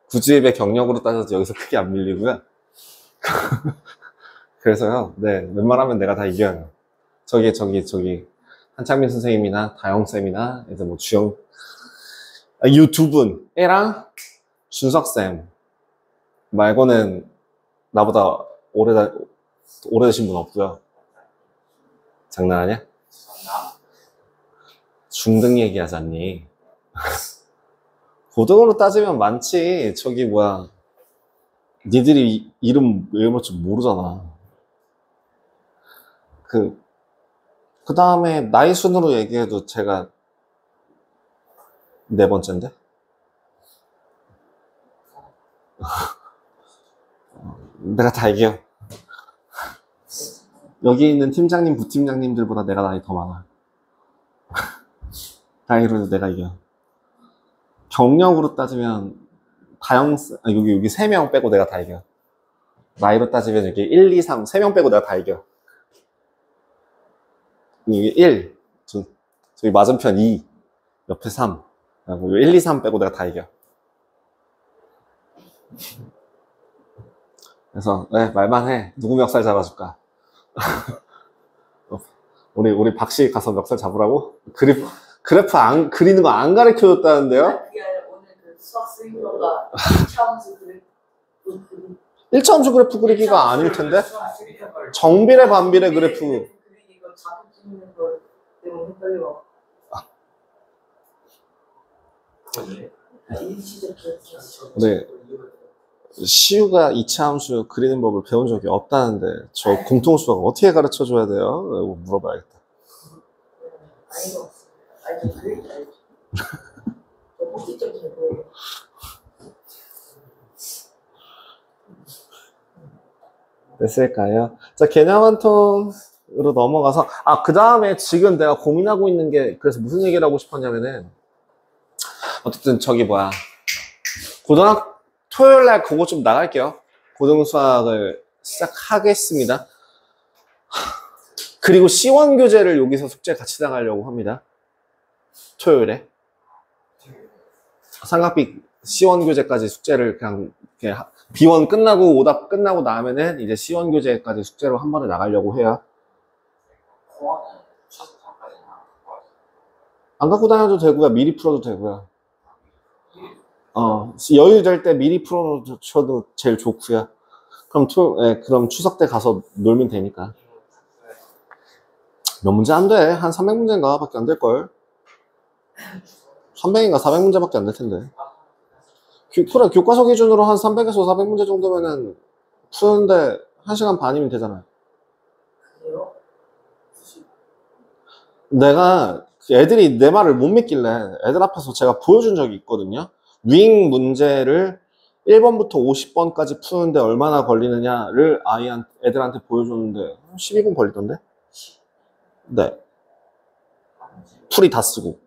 구지입의 경력으로 따져도 여기서 크게 안 밀리고요. 그래서요, 네, 웬만하면 내가 다 이겨요. 저기, 한창민 선생님이나 다영쌤이나, 이제 뭐 이 두 분이랑 준석쌤 말고는 나보다 오래되신 분 없고요. 장난하냐? 중등 얘기하잖니. 고등으로 따지면 많지. 니들이 이름 외울 줄 모르잖아. 그 다음에 나이 순으로 얘기해도 제가 4번째인데? 내가 다 이겨. 여기 있는 팀장님, 부팀장님들보다 내가 나이 더 많아. 다행히도 내가 이겨. 경력으로 따지면 여기 3명 빼고 내가 다 이겨. 나이로 따지면 여기 1, 2, 3, 3명 빼고 내가 다 이겨. 이게 1, 저기 맞은편 2, 옆에 3. 그리고 1, 2, 3 빼고 내가 다 이겨. 그래서, 네, 말만 해. 누구 멱살 잡아줄까? 우리 박씨 가서 멱살 잡으라고? 그래프 그리는 거 안 가르쳐 줬다는데요? 그게 아니라 오늘 그 수학 수익료가 차원수 그래. 1차함수 그래프 그리기가 아닐 텐데? 정비례, 반비례 그래프. 그리기가 자꾸 찍는 거 때문에 헷갈려. 일시적 네. 시우가 2차함수 그리는 법을 배운 적이 없다는데 저 공통수학 어떻게 가르쳐 줘야 돼요? 라고 물어봐야겠다. 아닌 것 같습니다. 아니 저 그릴 줄 알죠. 저 복지적인 거. 됐을까요? 자, 개념 한 통으로 넘어가서 그 다음에 지금 내가 고민하고 있는 게 그래서 무슨 얘기를 하고 싶었냐면은 어쨌든 저기 뭐야 토요일날 그거 좀 나갈게요. 고등수학을 시작하겠습니다. 그리고 C1 교재를 여기서 숙제 같이 나가려고 합니다. 토요일에 삼각비 C1 교재까지 숙제를 그냥 B1 끝나고 오답 끝나고 나면은 이제 C1 교재까지 숙제로 한 번에 나가려고 해요. 안 갖고 다녀도 되고요. 미리 풀어도 되고요. 여유 될 때 미리 풀어줘도 제일 좋고요. 그럼 추석 때 가서 놀면 되니까. 몇 문제 안 돼. 한 300문제인가 밖에 안 될걸. 300인가 400문제밖에 안 될 텐데. 그래, 교과서 기준으로 한 300에서 400문제 정도면은 푸는데 1시간 반이면 되잖아요. 그래요? 내가 애들이 내 말을 못 믿길래 애들 앞에서 제가 보여준 적이 있거든요. 윙 문제를 1번부터 50번까지 푸는데 얼마나 걸리느냐를 애들한테 보여줬는데 12분 걸리던데? 네. 풀이 다 쓰고.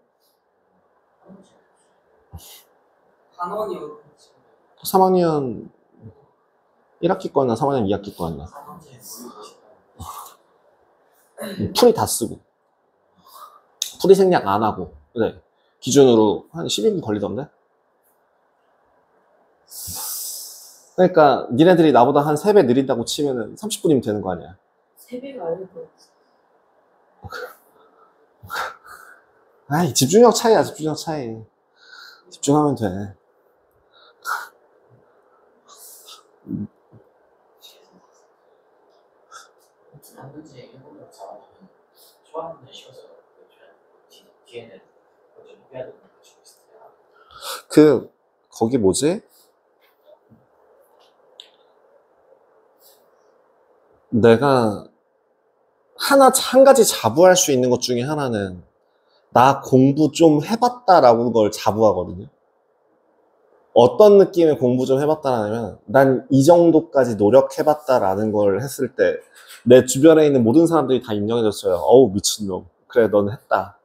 단원이요. 3학년 1학기 거였나 3학년 2학기 거였나. 풀이 다 쓰고. 풀이 생략 안 하고. 네. 기준으로 한 12분 걸리던데? 그러니까 니네들이 나보다 한 3배 느린다고 치면은 30분이면 되는 거 아니야. 3배가 아니고. 아이, 집중력 차이야, 집중력 차이. 집중하면 돼. 남든지 일본으로 좋아하는 쉬워서 뒤에는 어제 해야 되는 거 가지고 있어요. 거기 뭐지? 내가 한 가지 자부할 수 있는 것 중에 하나는 나 공부 좀 해봤다라는 걸 자부하거든요. 어떤 느낌의 공부 좀 해봤다라면 난 이 정도까지 노력해봤다라는 걸 했을 때 내 주변에 있는 모든 사람들이 다 인정해줬어요. 어우 미친놈. 그래 넌 했다.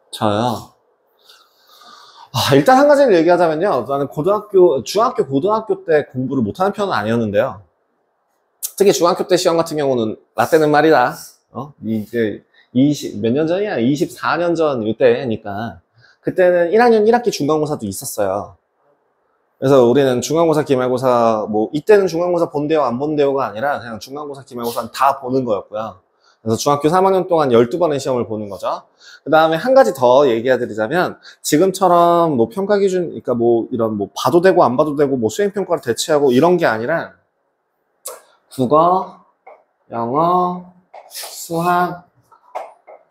저요. 일단 한 가지를 얘기하자면요. 나는 중학교, 고등학교 때 공부를 못하는 편은 아니었는데요. 특히 중학교 때 시험 같은 경우는 라떼는 말이다. 이제 몇 년 전이야? 24년 전 이때니까. 그때는 1학년 1학기 중간고사도 있었어요. 그래서 우리는 중간고사, 기말고사, 이때는 중간고사 본대요, 안 본대요가 아니라 그냥 중간고사, 기말고사는 다 보는 거였고요. 그래서 중학교 3학년 동안 12번의 시험을 보는 거죠. 그 다음에 한 가지 더 얘기해드리자면, 지금처럼 평가 기준, 그러니까 이런 봐도 되고 안 봐도 되고 수행평가를 대체하고 이런 게 아니라, 국어, 영어, 수학,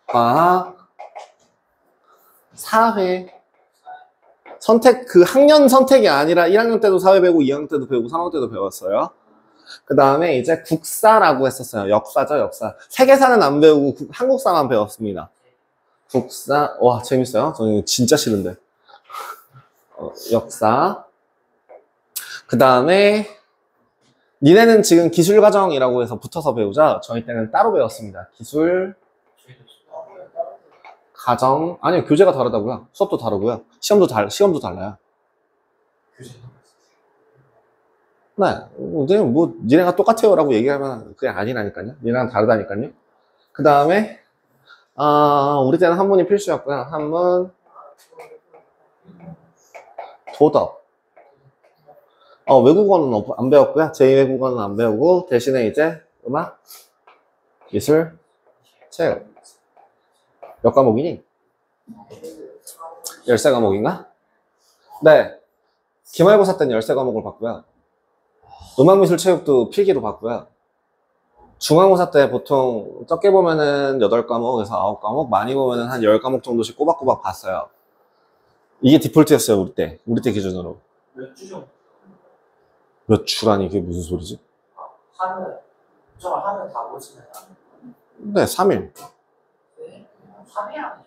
과학, 사회, 학년 선택이 아니라 1학년 때도 사회 배우고 2학년 때도 배우고 3학년 때도 배웠어요. 그 다음에 이제 국사라고 했었어요. 역사죠, 역사. 세계사는 안 배우고 한국사만 배웠습니다. 국사, 와, 재밌어요. 저는 진짜 싫은데. 역사. 그 다음에, 니네는 지금 기술과정이라고 해서 붙어서 배우자. 저희 때는 따로 배웠습니다. 기술, 가정, 아니요, 교재가 다르다고요. 수업도 다르고요. 시험도 달라요. 네, 니네가 똑같아요 라고 얘기하면 그게 아니라니까요. 니네랑 다르다니까요. 그 다음에, 우리 때는 한문이 필수였고요. 한문, 도덕. 외국어는 안 배웠고요. 제2외국어는 안 배우고, 대신에 이제 음악, 기술, 체육. 몇 과목이니? 13과목인가? 네. 기말고사 때는 13과목을 봤고요. 음악미술 체육도 필기로 봤고요. 중간고사 때 보통 적게 보면은 8과목에서 9과목, 많이 보면은 한 10과목 정도씩 꼬박꼬박 봤어요. 이게 디폴트였어요, 우리 때. 우리 때 기준으로. 몇 주 정도? 몇 주라니, 그게 무슨 소리지? 하는 다 보시면 네, 3일. 네, 3일 아니죠?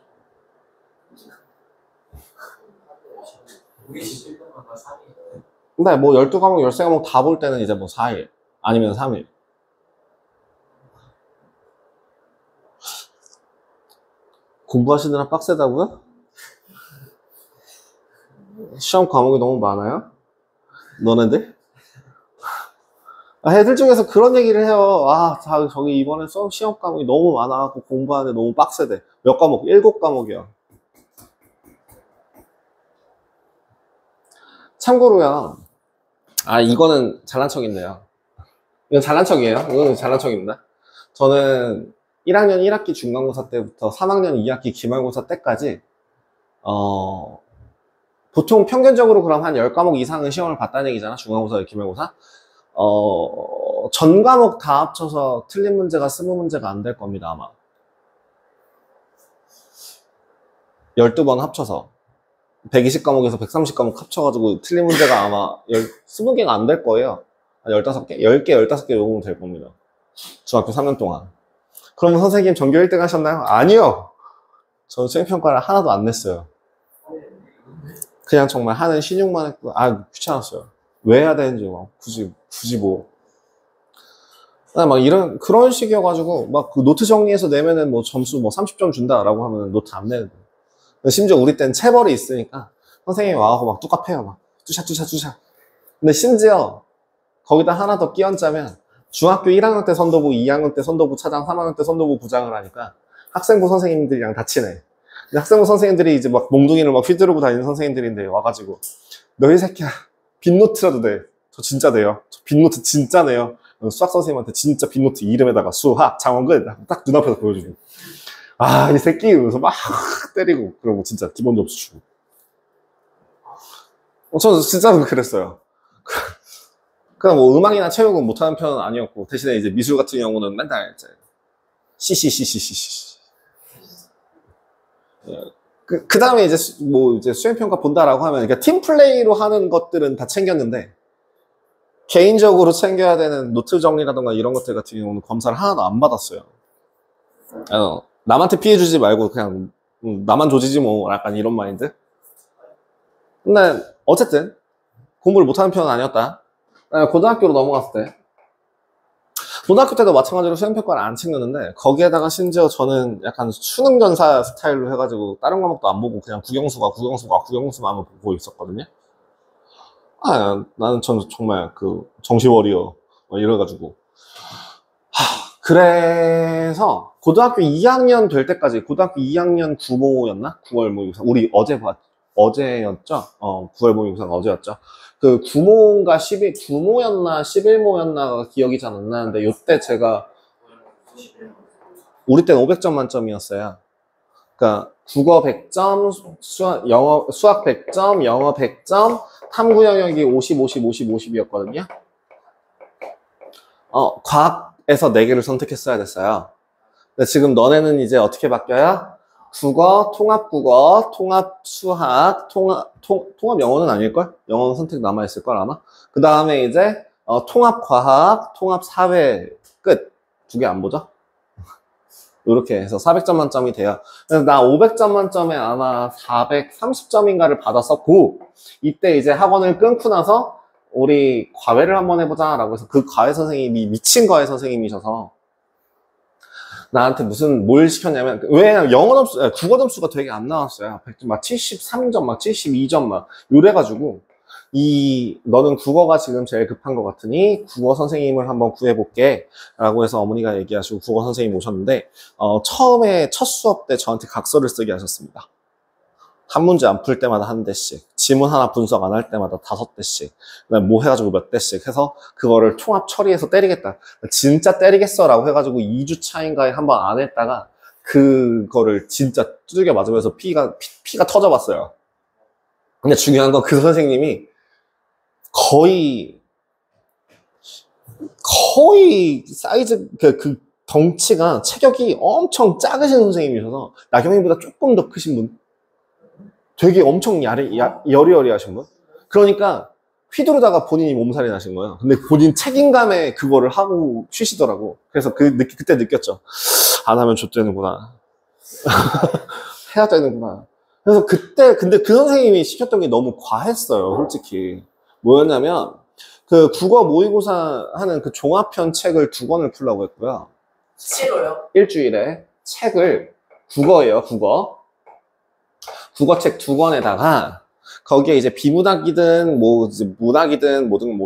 우리 집 1등만 3일. 근데 뭐 12과목, 13과목 다 볼 때는 이제 뭐 4일. 아니면 3일. 공부하시느라 빡세다고요? 시험 과목이 너무 많아요? 너네들? 애들 중에서 그런 얘기를 해요. 저기 이번에 시험 과목이 너무 많아갖고 공부하는데 너무 빡세대. 몇 과목? 7과목이요. 참고로요. 이거는 잘난 척 있네요. 이건 잘난 척이에요. 이건 잘난 척입니다. 저는 1학년 1학기 중간고사 때부터 3학년 2학기 기말고사 때까지 보통 평균적으로 그럼 한 10과목 이상은 시험을 봤다는 얘기잖아. 중간고사, 기말고사. 전 과목 다 합쳐서 틀린 문제가 20문제가 안 될 겁니다, 아마. 12번 합쳐서 120과목에서 130과목 합쳐가지고 틀린 문제가 아마 20개가 안 될 거예요. 한 15개? 10개, 15개 요금은 될 겁니다. 중학교 3년 동안. 그러면 선생님 전교 1등 하셨나요? 아니요! 저는 수행평가를 하나도 안 냈어요. 그냥 정말 하는 신용만 했고, 귀찮았어요. 왜 해야 되는지, 굳이 뭐. 그런 식이어가지고, 그 노트 정리해서 내면은 뭐 점수 30점 준다라고 하면 노트 안 내는 거예요. 심지어 우리 때는 체벌이 있으니까, 선생님이 와서 뚜까패요. 뚜샷. 근데 심지어, 거기다 하나 더 끼얹자면, 중학교 1학년 때 선도부, 2학년 때 선도부 차장, 3학년 때 선도부 부장을 하니까, 학생부 선생님들이랑 다 친해. 근데 학생부 선생님들이 이제 몽둥이를 휘두르고 다니는 선생님들인데, 와가지고, 너희 새끼야, 빈노트라도 내. 저 진짜 내요. 저 빈노트 진짜 내요. 수학 선생님한테 진짜 빈노트 이름에다가 수학, 장원근 딱 눈앞에서 보여주고. 이 새끼! 이러면서 막 때리고, 그러고 진짜 기본 점수 주고. 저는 진짜로 그랬어요. 그냥 뭐 음악이나 체육은 못하는 편은 아니었고, 대신에 이제 미술 같은 경우는 맨날 이제, 그 다음에 이제 수행평가 본다라고 하면, 그러니까 팀플레이로 하는 것들은 다 챙겼는데, 개인적으로 챙겨야 되는 노트 정리라던가 이런 것들 같은 경우는 검사를 하나도 안 받았어요. 남한테 피해 주지 말고 그냥 나만 조지지 뭐 약간 이런 마인드. 근데 어쨌든 공부를 못하는 편은 아니었다. 고등학교로 넘어갔을 때, 고등학교 때도 마찬가지로 수행평가를 안 챙겼는데, 거기에다가 심지어 저는 약간 수능전사 스타일로 해가지고 다른 과목도 안 보고 그냥 국영수만 보고 있었거든요. 나는 정말 정시워리어 이래가지고. 그래서 고등학교 2학년 될 때까지, 고등학교 2학년 구모였나? 9월 모의고사. 우리 어제였죠? 9월 모의고사가 어제였죠? 구모인가 9모였나 11모였나가 기억이 잘 안 나는데, 요때 제가, 우리 때는 500점 만점이었어요. 그러니까, 국어 100점, 수학 100점, 영어 100점, 탐구 영역이 50, 50, 50, 50이었거든요. 과학에서 4개를 선택했어야 됐어요. 근데 지금 너네는 이제 어떻게 바뀌어요? 국어, 통합국어, 통합수학, 통합 영어는 아닐걸? 영어는 선택 남아있을걸, 아마? 그 다음에 이제, 통합과학, 통합사회, 끝. 2개 안 보죠? 이렇게 해서 400점 만점이 돼요. 그래서 나 500점 만점에 아마 430점인가를 받았었고, 이때 이제 학원을 끊고 나서, 우리 과외를 한번 해보자 라고 해서 그 과외 선생님이 미친 과외 선생님이셔서 나한테 뭘 시켰냐면, 왜냐면 국어 점수가 되게 안 나왔어요. 100점, 막 73점, 막 72점, 막 이래가지고 너는 국어가 지금 제일 급한 것 같으니 국어 선생님을 한번 구해볼게 라고 해서 어머니가 얘기하시고 국어 선생님 오셨는데 처음에 첫 수업 때 저한테 각서를 쓰게 하셨습니다. 한 문제 안 풀 때마다 한 대씩, 지문 하나 분석 안 할 때마다 5대씩, 그다음에 뭐 해가지고 몇 대씩 해서 그거를 총합 처리해서 때리겠다. 진짜 때리겠어 라고 해가지고 2주 차인가에 한번 안 했다가 그거를 진짜 두들겨 맞으면서 피가 터져봤어요. 근데 중요한 건 그 선생님이 거의 사이즈, 그 덩치가 체격이 엄청 작으신 선생님이셔서 나경이보다 조금 더 크신 분, 되게 엄청 여리여리하신 분. 그러니까 휘두르다가 본인이 몸살이 나신 거예요. 근데 본인 책임감에 그거를 하고 쉬시더라고. 그래서 그때 느꼈죠. 안 하면 좆되는구나. 해야 되는구나. 그래서 근데 그 선생님이 시켰던 게 너무 과했어요, 솔직히. 뭐였냐면, 그 국어 모의고사 하는 그 종합편 책을 2권을 풀라고 했고요. 싫어요. 일주일에 책을, 국어예요, 국어책 2권에다가, 거기에 이제 비문학이든, 이제 문학이든, 뭐든,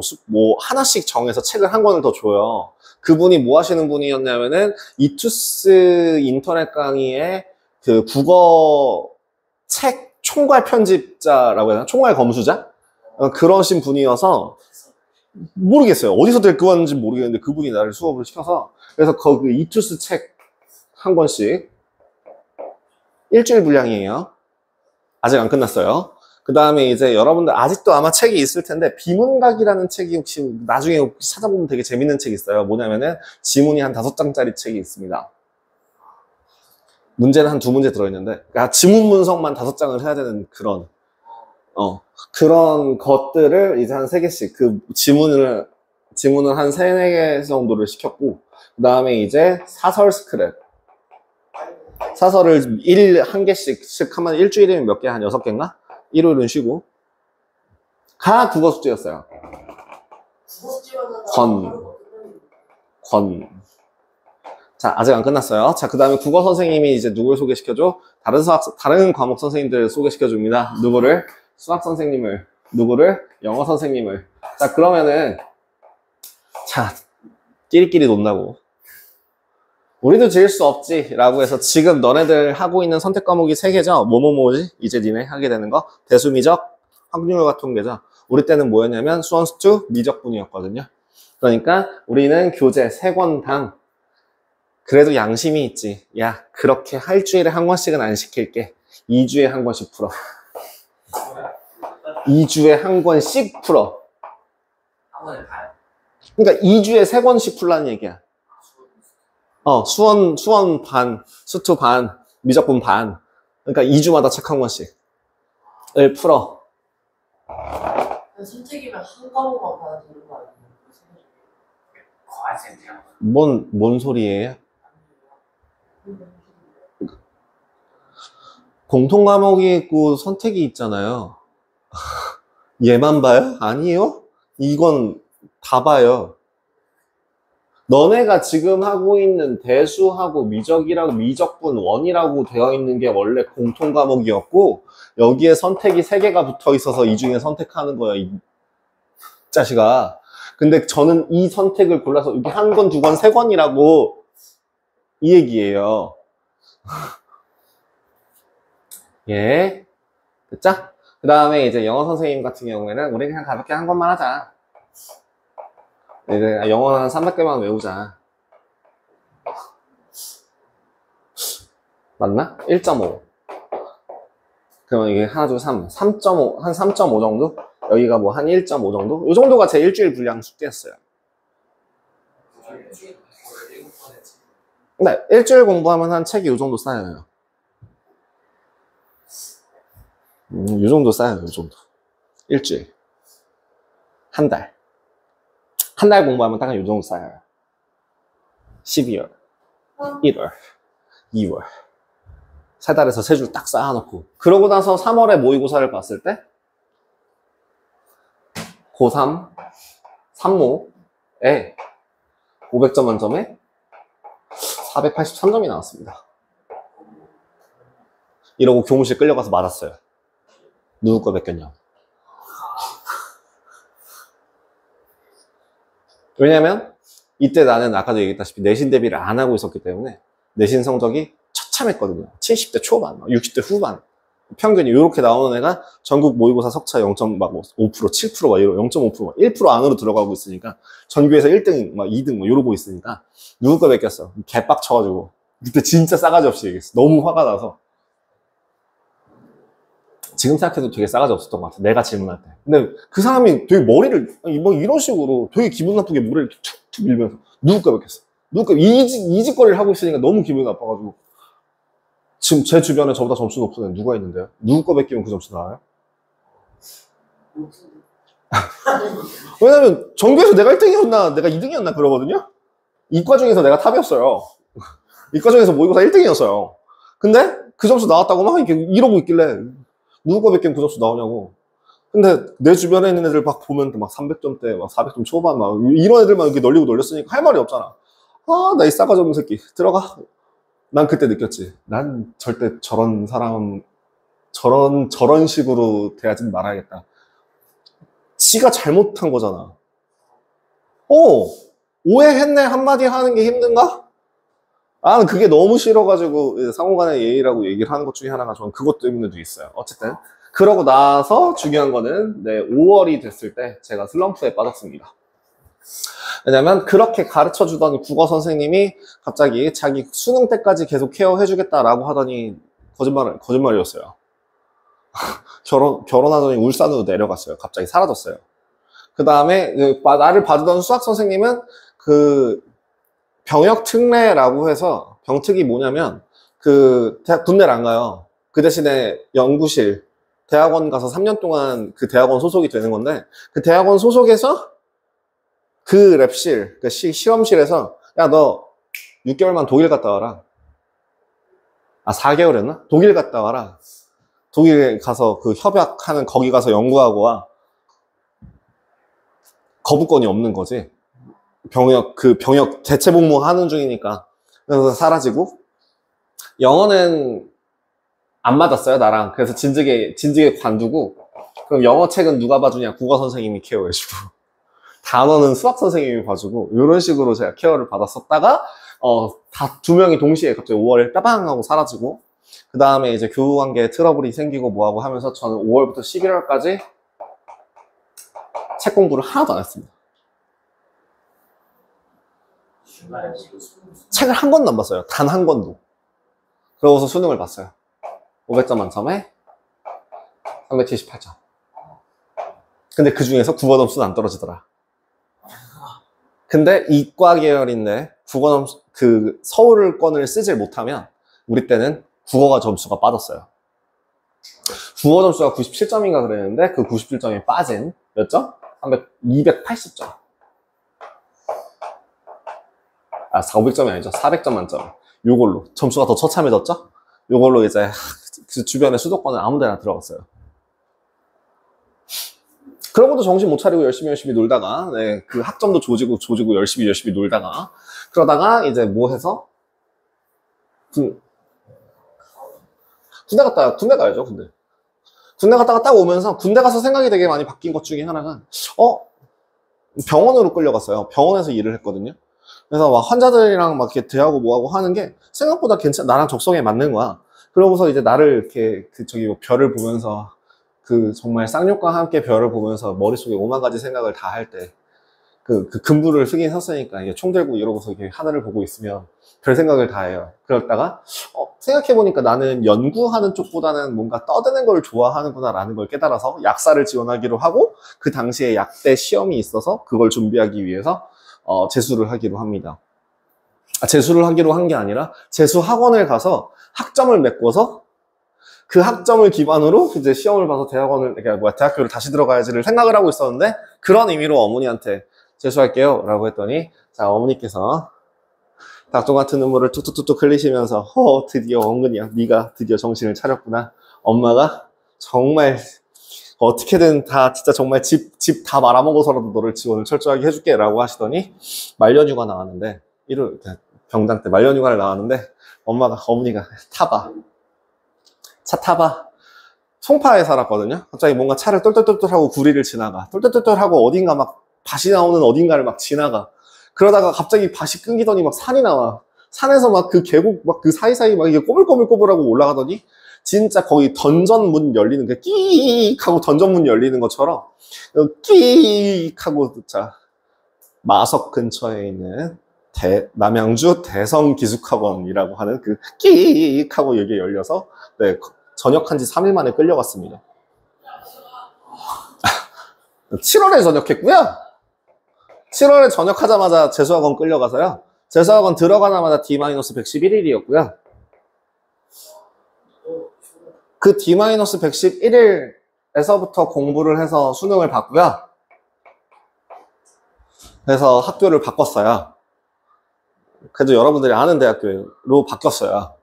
하나씩 정해서 책을 한 권을 더 줘요. 그분이 뭐 하시는 분이었냐면은, 이투스 인터넷 강의에 그 국어 책 총괄 편집자라고 해야 되나? 총괄 검수자? 그러신 분이어서, 모르겠어요. 어디서 데리고 왔는지 모르겠는데, 그분이 나를 수업을 시켜서, 그래서 그 이투스 책 한 권씩, 일주일 분량이에요. 아직 안 끝났어요. 그 다음에 이제 여러분들 아직도 아마 책이 있을 텐데, 비문각이라는 책이 혹시 나중에 혹시 찾아보면 되게 재밌는 책이 있어요. 뭐냐면은 지문이 한 5장짜리 책이 있습니다. 문제는 한 2문제 들어있는데, 그러니까 지문 분석만 5장을 해야 되는 그런 것들을 이제 한 3개씩, 그 지문을 한 3, 4개 정도를 시켰고, 그 다음에 이제 사설 스크랩. 사설을 1개씩 하면 일주일이면 몇 개? 한 6개인가? 일요일은 쉬고. 가 국어 숙제였어요. 권. 자, 아직 안 끝났어요. 자, 그 다음에 국어 선생님이 이제 누굴 소개시켜줘? 다른 과목 선생님들 소개시켜줍니다. 누구를? 수학 선생님을. 누구를? 영어 선생님을. 자, 그러면은, 자, 끼리끼리 논다고. 우리도 지을 수 없지 라고 해서 지금 너네들 하고 있는 선택 과목이 3개죠? 뭐지? 이제 니네 하게 되는 거? 대수, 미적, 확률과 통계죠. 우리 때는 뭐였냐면 수원수투, 미적분이었거든요. 그러니까 우리는 교재 3권당 그래도 양심이 있지. 야, 그렇게 일주일에 한 권씩은 안 시킬게. 2주에 한 권씩 풀어. 2주에 한 권씩 풀어. 한 번에 가요? 그러니까 2주에 3권씩 풀라는 얘기야. 수원 반, 수투 반, 미적분 반. 그러니까 2주마다 책 한 권씩을 풀어. 선택이면 한 과목만 받아도 되는 거 아니에요? 과세요. 뭔 소리예요? 공통 과목이 있고 선택이 있잖아요. 얘만 봐요? 아니요. 이건 다 봐요. 너네가 지금 하고 있는 대수하고 미적이라고 미적분 원이라고 되어 있는 게 원래 공통 과목이었고 여기에 선택이 3개가 붙어 있어서 이 중에 선택하는 거야, 이 자식아. 근데 저는 이 선택을 골라서 이렇게 1권, 2권, 3권이라고 이 얘기예요. 예. 됐죠? 그 다음에 이제 영어 선생님 같은 경우에는 우리 그냥 가볍게 한 권만 하자. 이제 영어 한 300개만 외우자. 맞나? 1.5. 그러면 이게 하나, 둘, 3. 3.5, 한 3.5 정도? 여기가 뭐 한 1.5 정도? 이 정도가 제 일주일 분량 숙제였어요. 네, 일주일 공부하면 한 책이 이 정도 쌓여요. 이 정도 쌓여요, 이 정도. 일주일. 한 달. 한 달 공부하면 딱 이 정도 쌓여요. 12월, 1월, 2월. 3달에서 3줄 딱 쌓아놓고. 그러고 나서 3월에 모의고사를 봤을 때, 고3, 3모에 500점 만점에 483점이 나왔습니다. 이러고 교무실 끌려가서 맞았어요. 누구 거 맡겼냐고. 왜냐면 이때 나는 아까도 얘기했다시피 내신 대비를 안 하고 있었기 때문에 내신 성적이 처참했거든요. 70대 초반, 60대 후반 평균이 이렇게 나오는 애가 전국 모의고사 석차 0.5%, 7%, 막 0.5%, 1% 안으로 들어가고 있으니까 전교에서 1등, 막 2등 막 이러고 있으니까 누구 거 뺏겼어. 개빡쳐가지고 그때 진짜 싸가지 없이 얘기했어. 너무 화가 나서. 지금 생각해도 되게 싸가지 없었던 것 같아. 내가 질문할 때. 근데 그 사람이 되게 머리를 뭐 이런 식으로 되게 기분 나쁘게 머리를 툭툭 밀면서 누구 거 뺏겼어. 누구 거 이직거리를 하고 있으니까 너무 기분이 나빠가지고. 지금 제 주변에 저보다 점수 높은 애는 누가 있는데요? 누구 거 뺏기면 그 점수 나와요? 왜냐면 전교에서 내가 1등이었나 내가 2등이었나 그러거든요? 이과 중에서 내가 탑이었어요. 이과 중에서 모의고사 1등이었어요. 근데 그 점수 나왔다고 막 이렇게 이러고 있길래 누구 거 뺏기면 그 점수 나오냐고. 근데 내 주변에 있는 애들 막 보면 막 300점대, 막 400점 초반 막 이런 애들만 이렇게 널리고 널렸으니까 할 말이 없잖아. 아, 나 이 싸가지 없는 새끼. 들어가. 난 그때 느꼈지. 난 절대 저런 사람, 저런 식으로 대하지 말아야겠다. 지가 잘못한 거잖아. 오해했네 한마디 하는 게 힘든가? 아, 그게 너무 싫어가지고 상호간의 예의라고 얘기를 하는 것 중에 하나가 저는 그것 때문에도 있어요. 어쨌든 그러고 나서 중요한 거는 5월이 됐을 때 제가 슬럼프에 빠졌습니다. 왜냐면 그렇게 가르쳐주던 국어 선생님이 갑자기 자기 수능 때까지 계속 케어해주겠다라고 하더니 거짓말이었어요. 결혼하더니 울산으로 내려갔어요. 갑자기 사라졌어요. 그 다음에 나를 봐주던 수학 선생님은 그 병역 특례라고 해서 병특이 뭐냐면 그 군대를 안 가요. 그 대신에 연구실 대학원 가서 3년 동안 그 대학원 소속이 되는 건데 그 대학원 소속에서 그 랩실, 그 실험실에서 야, 너 6개월만 독일 갔다 와라. 아, 4개월 했나? 독일 갔다 와라. 독일 가서 그 협약하는 거기 가서 연구하고 와. 거부권이 없는 거지. 병역 대체 복무하는 중이니까. 그래서 사라지고. 영어는 안 맞았어요, 나랑. 그래서 진즉에 관두고. 그럼 영어 책은 누가 봐주냐? 국어 선생님이 케어해주고. 단어는 수학 선생님이 봐주고 이런 식으로 제가 케어를 받았었다가 다 두 명이 동시에 갑자기 5월에 따방 하고 사라지고 그 다음에 이제 교우관계 트러블이 생기고 뭐하고 하면서 저는 5월부터 11월까지 책 공부를 하나도 안 했습니다. 책을 한 권도 안 봤어요. 단 한 권도. 그러고서 수능을 봤어요. 500점 만점에 378점. 근데 그 중에서 국어 점수는 안 떨어지더라. 근데 이과 계열인데 국어 그 서울권을 쓰질 못하면 우리 때는 국어가 점수가 빠졌어요. 국어 점수가 97점인가 그랬는데 그 97점이 빠진 몇 점? 280점. 아, 400점이 아니죠. 400점 만점. 요걸로 점수가 더 처참해졌죠? 요걸로 이제 그 주변의 수도권을 아무 데나 들어갔어요. 그러고도 정신 못 차리고 열심히 놀다가 그 학점도 조지고 열심히 놀다가 그러다가 이제 뭐 해서 군대 가야죠. 군대 갔다가 딱 오면서 군대 가서 생각이 되게 많이 바뀐 것 중에 하나가 병원으로 끌려갔어요. 병원에서 일을 했거든요. 그래서 막 환자들이랑 막 이렇게 대하고 뭐하고 하는 게 생각보다 나랑 적성에 맞는 거야. 그러고서 이제 나를 이렇게 별을 보면서 정말 쌍욕과 함께 별을 보면서 머릿속에 5만 가지 생각을 다 할 때 금부를 쓰긴 섰으니까 이게 총 들고 이러고서 이렇게 하늘을 보고 있으면 별 생각을 다 해요. 그러다가 생각해보니까 나는 연구하는 쪽보다는 뭔가 떠드는 걸 좋아하는구나 라는 걸 깨달아서 약사를 지원하기로 하고 그 당시에 약대 시험이 있어서 그걸 준비하기 위해서 재수를 하기로 합니다. 재수를 하기로 한 게 아니라 재수 학원을 가서 학점을 메꿔서 그 학점을 기반으로 이제 시험을 봐서 대학교를 다시 들어가야지를 생각을 하고 있었는데 그런 의미로 어머니한테 재수할게요 라고 했더니 자, 어머니께서 닭똥 같은 눈물을 툭툭툭툭 흘리시면서 드디어 엉근이야. 네가 드디어 정신을 차렸구나. 엄마가 정말 어떻게든 다 진짜 정말 집 다 말아먹어서라도 너를 지원을 철저하게 해줄게 라고 하시더니 말년휴가 나왔는데 병장 때 말년휴가를 나왔는데 어머니가 타봐. 차 타봐. 송파에 살았거든요. 갑자기 뭔가 차를 똘똘똘똘 하고 구리를 지나가. 똘똘똘똘 하고 어딘가 막 밭이 나오는 어딘가를 막 지나가. 그러다가 갑자기 밭이 끊기더니 막 산이 나와. 산에서 막 그 계곡 막 그 사이사이 막 이게 꼬불꼬불꼬불하고 올라가더니 진짜 거기 던전 문 열리는 게 끼익 하고 던전 문 열리는 것처럼 끼익 하고 자 마석 근처에 있는 남양주 대성기숙학원이라고 하는 그 끼익 하고 이게 열려서 네, 전역한 지 3일 만에 끌려갔습니다. 7월에 전역했고요. 7월에 전역하자마자 재수학원 끌려가서요. 재수학원 들어가자마자 D-111일이었고요. 그 D-111일에서부터 공부를 해서 수능을 봤고요. 그래서 학교를 바꿨어요. 그래도 여러분들이 아는 대학교로 바뀌었어요.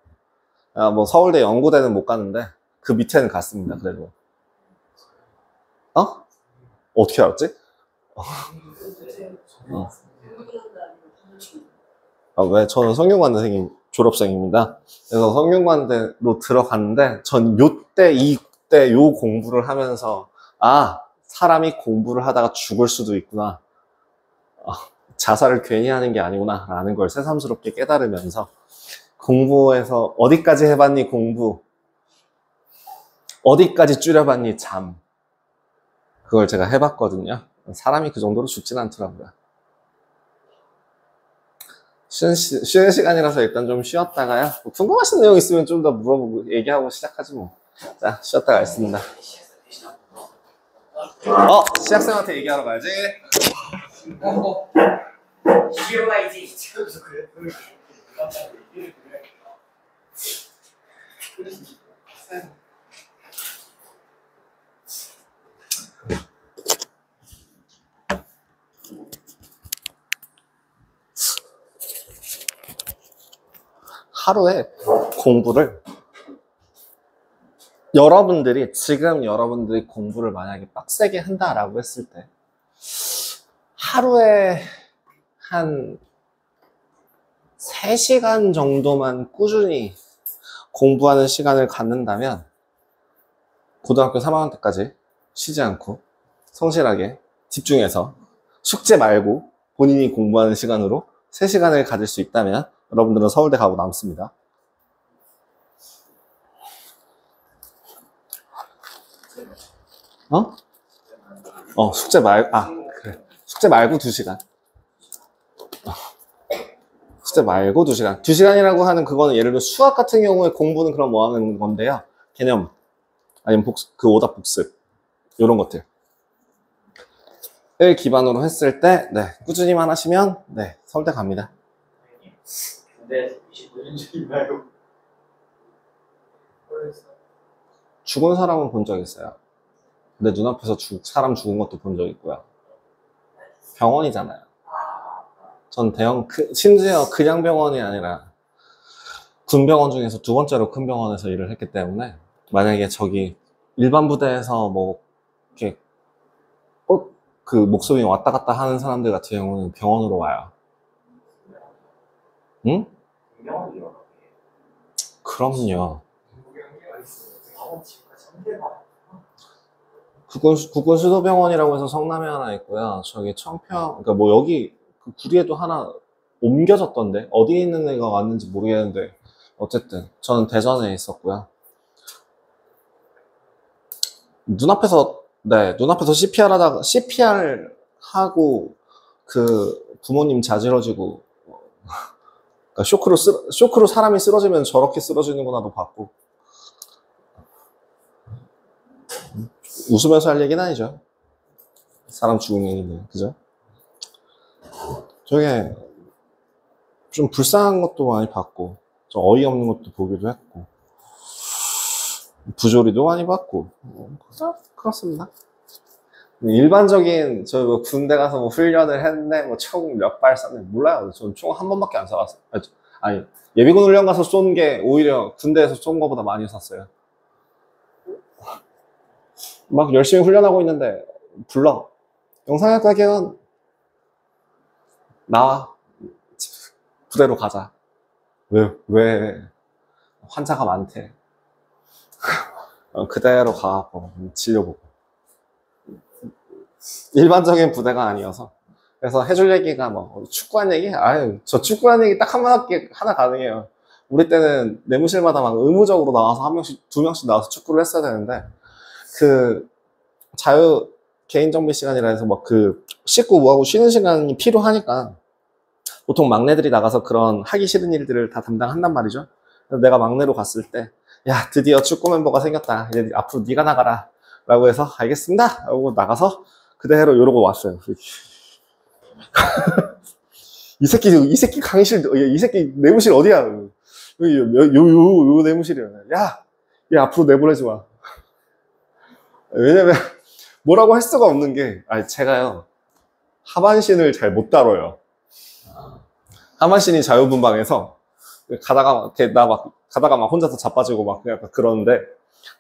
뭐 서울대 연고대는 못 갔는데 그 밑에는 갔습니다. 그래도. 어떻게 알았지? 왜? 저는 성균관대생님 졸업생입니다. 그래서 성균관대로 들어갔는데 전 이때 요 공부를 하면서 사람이 공부를 하다가 죽을 수도 있구나. 자살을 괜히 하는 게 아니구나 라는 걸 새삼스럽게 깨달으면서 공부에서 어디까지 해봤니 공부, 어디까지 줄여봤니 잠, 그걸 제가 해봤거든요. 사람이 그 정도로 죽진 않더라고요. 쉬는 시간이라서 일단 좀 쉬었다가요. 뭐 궁금하신 내용 있으면 좀 더 물어보고 얘기하고 시작하지 뭐. 자, 쉬었다가 있습니다. 시학생한테 얘기하러 가야지. 쉬어가야지. 하루에 공부를 지금 여러분들이 공부를 만약에 빡세게 한다라고 했을 때 하루에 한 3시간 정도만 꾸준히 공부하는 시간을 갖는다면 고등학교 3학년 때까지 쉬지 않고 성실하게 집중해서 숙제 말고 본인이 공부하는 시간으로 3시간을 가질 수 있다면 여러분들은 서울대 가고 남습니다. 숙제 그래. 숙제 말고 2시간. 숙제 말고 2시간. 2시간이라고 하는 그거는 예를 들어 수학 같은 경우에 공부는 그럼 뭐 하는 건데요? 개념, 아니면 오답 복습, 이런 것들. 을 기반으로 했을 때, 꾸준히만 하시면, 서울대 갑니다. 근데 25년 중인가요? 죽은 사람은 본 적 있어요. 근데 눈앞에서 사람 죽은 것도 본 적 있고요. 병원이잖아요. 전 심지어 그냥 병원이 아니라 군병원 중에서 2번째로 큰 병원에서 일을 했기 때문에 만약에 저기 일반 부대에서 뭐 이렇게 그 목숨이 왔다 갔다 하는 사람들 같은 경우는 병원으로 와요. 응? 그럼요. 국군수도병원이라고 해서 성남에 하나 있고요. 저기 청평, 그러니까 뭐 여기 그 구리에도 하나 옮겨졌던데 어디 있는 애가 왔는지 모르겠는데 어쨌든 저는 대전에 있었고요. 눈앞에서 CPR 하고 그 부모님 자지러지고 그러니까 쇼크로 사람이 쓰러지면 저렇게 쓰러지는구나도 봤고. 웃으면서 할 얘기는 아니죠. 사람 죽은 얘기는, 그죠? 저게 좀 불쌍한 것도 많이 봤고, 좀 어이없는 것도 보기도 했고, 부조리도 많이 봤고, 그렇습니다. 일반적인, 뭐 군대 가서 뭐 훈련을 했는데, 뭐 총 몇 발 쐈는지 몰라요. 저는 총 한 번밖에 안 쏴봤어요. 아니, 예비군 훈련 가서 쏜 게 오히려 군대에서 쏜 거보다 많이 쐈어요. 막 열심히 훈련하고 있는데 불러. 영상학과 개원 나와. 부대로 가자. 왜 환자가 많대. 그대로 가고 진료보고. 일반적인 부대가 아니어서. 그래서 해줄 얘기가 뭐 축구한 얘기? 아유, 저 축구한 얘기 딱 하나 가능해요. 우리 때는 내무실마다 막 의무적으로 나와서 한 명씩, 두 명씩 나와서 축구를 했어야 되는데, 그 자유 개인 정비 시간이라 해서 막 그 씻고 뭐하고 쉬는 시간이 필요하니까 보통 막내들이 나가서 그런 하기 싫은 일들을 다 담당한단 말이죠. 그래서 내가 막내로 갔을 때, 야, 드디어 축구 멤버가 생겼다. 이제 앞으로 네가 나가라. 라고 해서 알겠습니다. 하고 나가서 그대로 이러고 왔어요. 이 새끼 강의실, 이 새끼 내무실 어디야? 요 내무실이야. 야, 얘 앞으로 내보내지 마. 왜냐면 뭐라고 할 수가 없는 게, 아니 제가요 하반신을 잘 못 다뤄요. 하반신이 자유분방해서 가다가 가다가 막 혼자서 자빠지고 막 약간 그러는데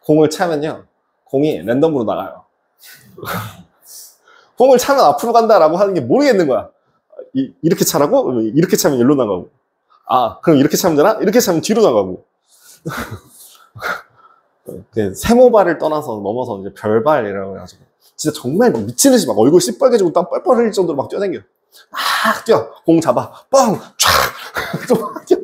공을 차면요 공이 랜덤으로 나가요. 공을 차면 앞으로 간다라고 하는 게 모르겠는 거야. 이렇게 차라고? 이렇게 차면 일로 나가고, 아 그럼 이렇게 차면 되나? 이렇게 차면 뒤로 나가고. 세모발을 떠나서 넘어서 이제 별발이라고 해가지고 진짜 정말 미친듯이 막 얼굴 시뻘개지고 땀 뻘뻘 흘릴 정도로 막 뛰어다녀. 막 뛰어. 공 잡아 뻥 촥 또 막 뛰어.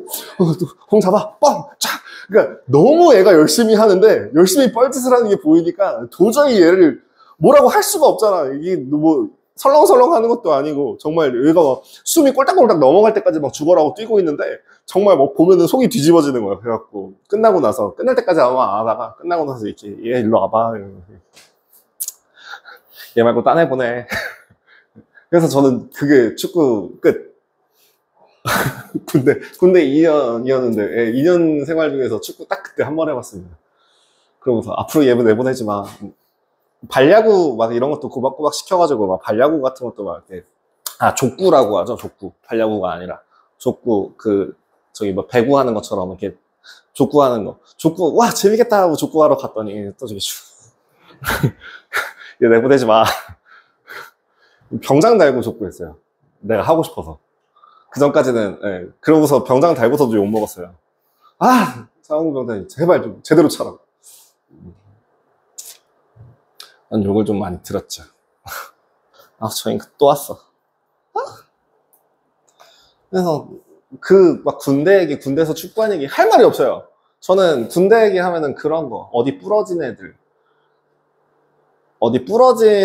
또 공 잡아 뻥 촥. 그러니까 너무 애가 열심히 하는데 열심히 뻘짓을 하는 게 보이니까 도저히 얘를 뭐라고 할 수가 없잖아. 이게 뭐 설렁설렁 하는 것도 아니고 정말 얘가 막 숨이 꼴딱꼴딱 넘어갈 때까지 막 죽어라고 뛰고 있는데 정말 뭐 보면은 속이 뒤집어지는 거야. 그래갖고 끝나고 나서 끝날 때까지 아마 안 하다가 끝나고 나서 이렇게 얘 일로 와봐. 얘 말고 딴 애 보내. 그래서 저는 그게 축구 끝. 군대 2년이었는데 2년 생활 중에서 축구 딱 그때 한 번 해봤습니다. 그러면서 앞으로 얘 내보내지 마. 발야구 막 이런 것도 꼬박꼬박 시켜가지고 막 발야구 같은 것도 막 이렇게, 아 족구라고 하죠. 족구. 발야구가 아니라 족구. 그 저기 뭐 배구하는 것처럼 이렇게 족구하는 거. 족구 와 재밌겠다 하고 족구하러 갔더니 또 저기 얘 내보내지 마. 병장 달고 족구했어요. 내가 하고 싶어서. 그 전까지는, 예. 그러고서 병장 달고서도 욕 먹었어요. 아, 상황 병장이 제발 좀 제대로 차라고. 난 욕을 좀 많이 들었죠. 아, 저희 또 왔어. 그래서 그 막 군대 얘기, 군대에서 축구한 얘기 할 말이 없어요. 저는 군대 얘기 하면은 그런 거, 어디 부러진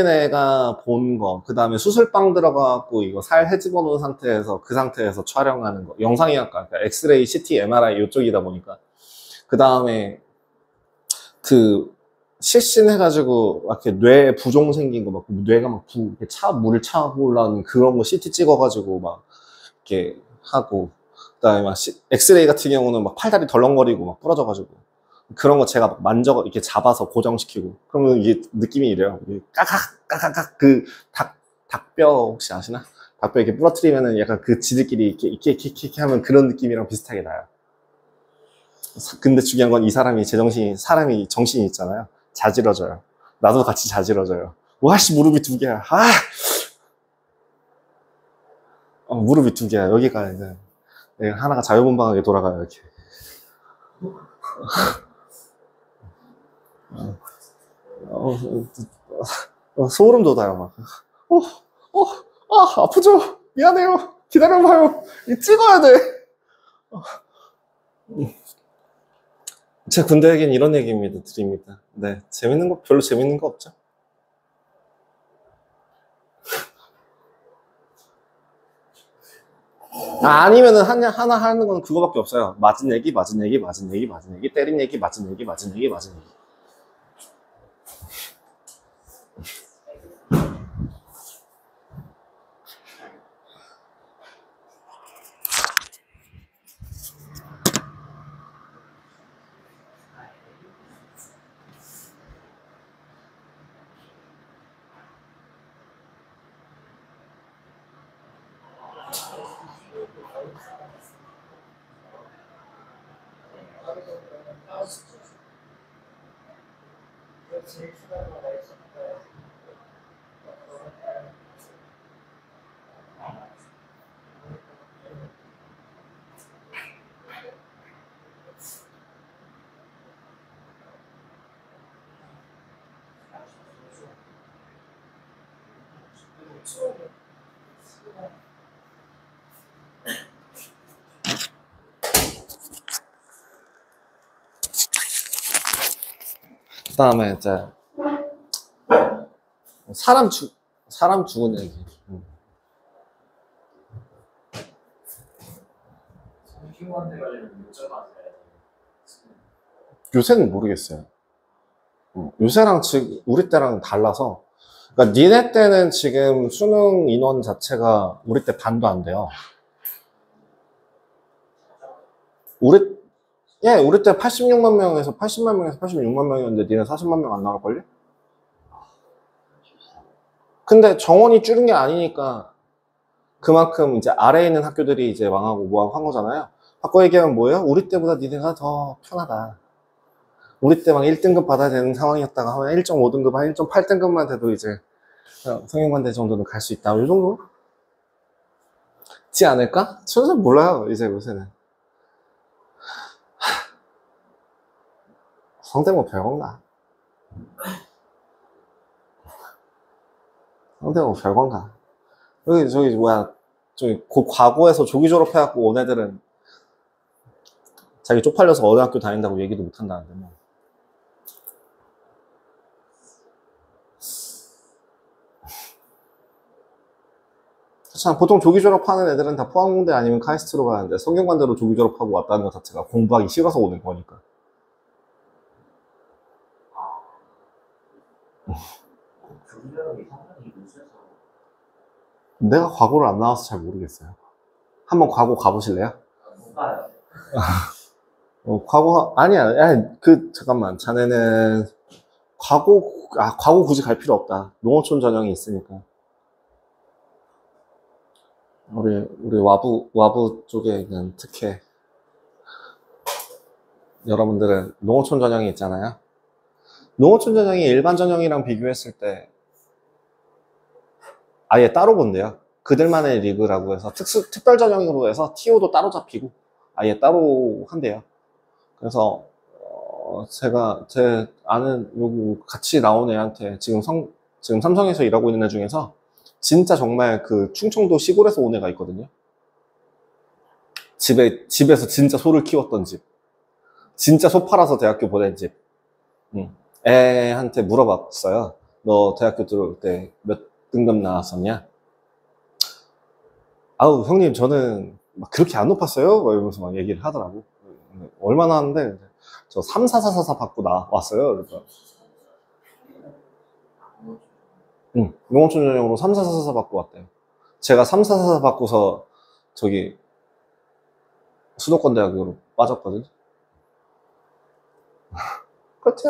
애가 본 거, 그 다음에 수술방 들어가갖고 이거 살 헤집어 놓은 상태에서 그 상태에서 촬영하는 거, 영상의학과, 그러니까 엑스레이, CT, MRI 이쪽이다 보니까 그 다음에 그 실신해가지고 막 이렇게 뇌 부종 생긴 거, 막 뇌가 막 물을 차고 올라오는 그런 거 CT 찍어가지고 막 이렇게 하고, 그 다음에 막 엑스레이 같은 경우는 막 팔다리 덜렁거리고 막 부러져가지고 그런 거 제가 막 이렇게 잡아서 고정시키고, 그러면 이게 느낌이 이래요. 까깍까깍 그 닭뼈 혹시 아시나? 닭뼈 이렇게 부러뜨리면은 약간 그 지들끼리 이렇게 하면 그런 느낌이랑 비슷하게 나요. 근데 중요한 건 이 사람이 사람이 정신이 있잖아요. 자지러져요. 나도 같이 자지러져요. 와씨 무릎이 2개야. 무릎이 2개야. 여기가 이제 하나가 자유분방하게 돌아가요. 이렇게. 소름 돋아요. 막. 아프죠? 미안해요. 기다려봐요. 이 찍어야 돼. 제 군대 얘기는 이런 얘기입니다. 드립니다. 네. 별로 재밌는 거 없죠? 아니면은 하나 하는 건 그거밖에 없어요. 맞은 얘기, 때린 얘기, 맞은 얘기. 추억이. 그 다음에 이제 사람 죽은 얘기. 성균관대 관련된 요점만 요새는 모르겠어요. 요새랑 지금 우리 때랑 달라서. 그러니까 니네 때는 지금 수능 인원 자체가 우리 때 반도 안 돼요. 우리 때 86만 명에서 80만 명에서 86만 명이었는데 니네 40만 명 안 나올걸요? 근데 정원이 줄은 게 아니니까 그만큼 이제 아래에 있는 학교들이 이제 망하고 뭐하고 한 거잖아요. 바꿔 얘기하면 뭐예요? 우리 때보다 니네가 더 편하다. 우리 때 막 1등급 받아야 되는 상황이었다가 하면 1.5등급, 한 1.8등급만 돼도 이제 성균관대 정도는 갈 수 있다. 이 정도? 지 않을까? 저는 잘 몰라요, 이제 요새는. 성대모 별건가? 성대모 별건가? 저기 뭐야, 저기 곧 과거에서 조기 졸업해갖고 온 애들은 자기 쪽팔려서 어느 학교 다닌다고 얘기도 못 한다는데 뭐. 참 보통 조기 졸업하는 애들은 다 포항공대 아니면 카이스트로 가는데 성균관대로 조기 졸업하고 왔다는 것 자체가 공부하기 싫어서 오는 거니까. 조기조력이 상당히 요새서 내가 과거를 안 나와서 잘 모르겠어요. 한번 과거 가보실래요? 못 가요. 과거 아니야. 잠깐만. 자네는 과거 굳이 갈 필요 없다. 농어촌 전형이 있으니까. 우리 와부 쪽에 있는 특혜. 여러분들은 농어촌 전형이 있잖아요. 농어촌 전형이 일반 전형이랑 비교했을 때 아예 따로 본대요. 그들만의 리그라고 해서 특별 전형으로 해서 TO도 따로 잡히고 아예 따로 한대요. 그래서 제 아는 여기 같이 나온 애한테 지금 삼성에서 일하고 있는 애 중에서 진짜 정말 그 충청도 시골에서 온 애가 있거든요. 집에서 진짜 소를 키웠던 집. 진짜 소 팔아서 대학교 보낸 집. 애한테 물어봤어요. 너 대학교 들어올 때 몇 등급 나왔었냐? 아우, 형님, 저는 막 그렇게 안 높았어요? 막 이러면서 막 얘기를 하더라고. 얼마나 하는데? 저 34444 받고 나왔어요. 그러니까. 농어촌 전형으로 34444 받고 왔대요. 제가 34444 받고서 저기 수도권 대학으로 빠졌거든요. 그렇죠?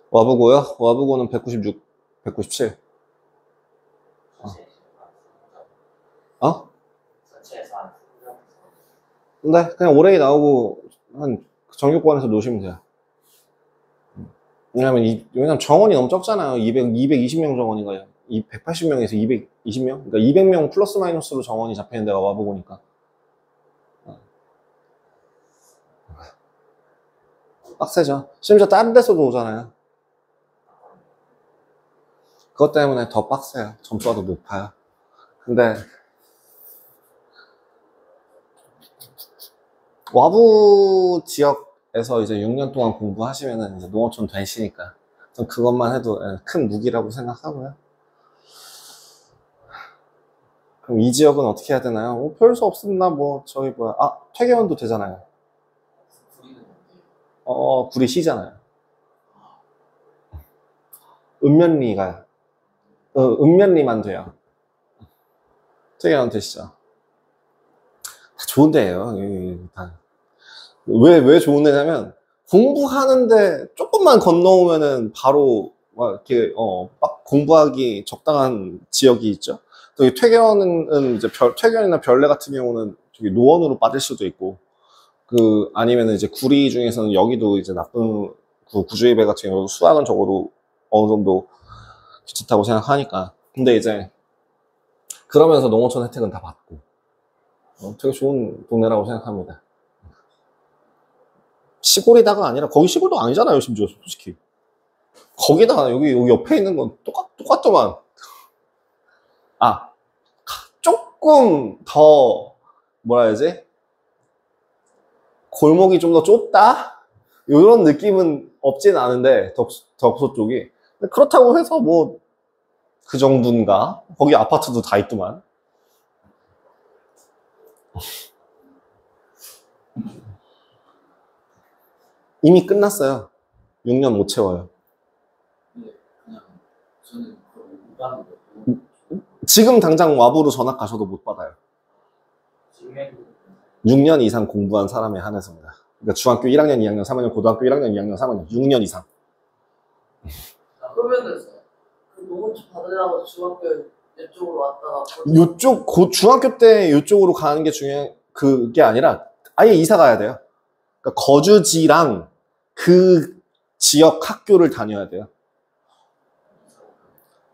와부고요? 와부고는 196, 197. 어? 근데 그냥 올해 나오고 한 정규권에서 놓으시면 돼요. 왜냐면 정원이 너무 적잖아요. 220명 정원인가요? 180명에서 220명? 그러니까 200명 플러스 마이너스로 정원이 잡히는 데가 와보고니까. 빡세죠. 심지어 다른 데서도 오잖아요. 그것 때문에 더 빡세요. 점수가 더 높아요. 근데 와부 지역에서 이제 6년 동안 공부하시면은 이제 농어촌 되시니까 전 그것만 해도 큰 무기라고 생각하고요. 그럼 이 지역은 어떻게 해야 되나요? 별 수 없습니다. 퇴계원도 되잖아요. 구리 시잖아요. 읍면리가 읍면리만 돼요. 퇴계원 되시죠. 다 좋은 데예요. 다. 왜 좋은 데냐면 공부하는데 조금만 건너오면은 바로 막 이렇게 막 공부하기 적당한 지역이 있죠. 또 퇴계원은 이제 퇴계원이나 별내 같은 경우는 저기 노원으로 빠질 수도 있고 아니면은 이제 구리 중에서는 여기도 이제 나쁜 구주입배 같은 경우 수학은 적어도 어느 정도 비슷하다고 생각하니까. 근데 이제 그러면서 농어촌 혜택은 다 받고 되게 좋은 동네라고 생각합니다. 시골이다가 아니라 거기 시골도 아니잖아요, 심지어 솔직히. 거기다가 여기 옆에 있는 건 똑같더만. 아, 조금 더 뭐라 해야지? 골목이 좀 더 좁다? 이런 느낌은 없진 않은데 덕소 쪽이. 그렇다고 해서 뭐 그 정도인가? 거기 아파트도 다 있더만. 이미 끝났어요. 6년 못 채워요. 그냥 저는 못 받는 거. 지금 당장 와보로 전학 가셔도 못 받아요. 6년 이상 공부한 사람에 한해서입니다. 그러니까 중학교 1학년, 2학년, 3학년, 고등학교 1학년, 2학년, 3학년, 6년 이상. 그러면은 그 농어촌 받으려고 중학교 이쪽으로 왔다가 중학교 때 이쪽으로 가는 게 중요한 그게 아니라 아예 이사 가야 돼요. 그러니까 거주지랑 그 지역 학교를 다녀야 돼요.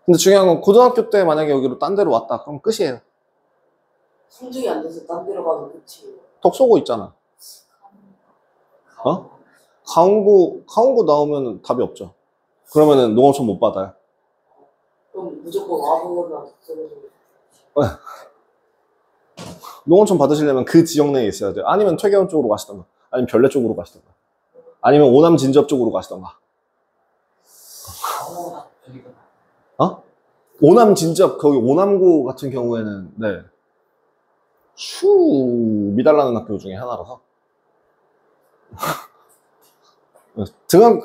근데 중요한 건 고등학교 때 만약에 여기로 딴 데로 왔다 그럼 끝이에요. 성적이 안 돼서 딴 데로 가면 끝이에요. 덕소고 있잖아. 어? 강원고 나오면 답이 없죠. 그러면은 농어촌 못 받아요. 그럼 무조건 와보거나 덕소고. 농어촌 받으시려면 그 지역 내에 있어야 돼요. 아니면 퇴계원 쪽으로 가시던가, 아니면 별내 쪽으로 가시던가, 아니면 오남 진접 쪽으로 가시던가. 오남 진접, 거기 오남고 같은 경우에는 네, 미달라는 학교 중에 하나라서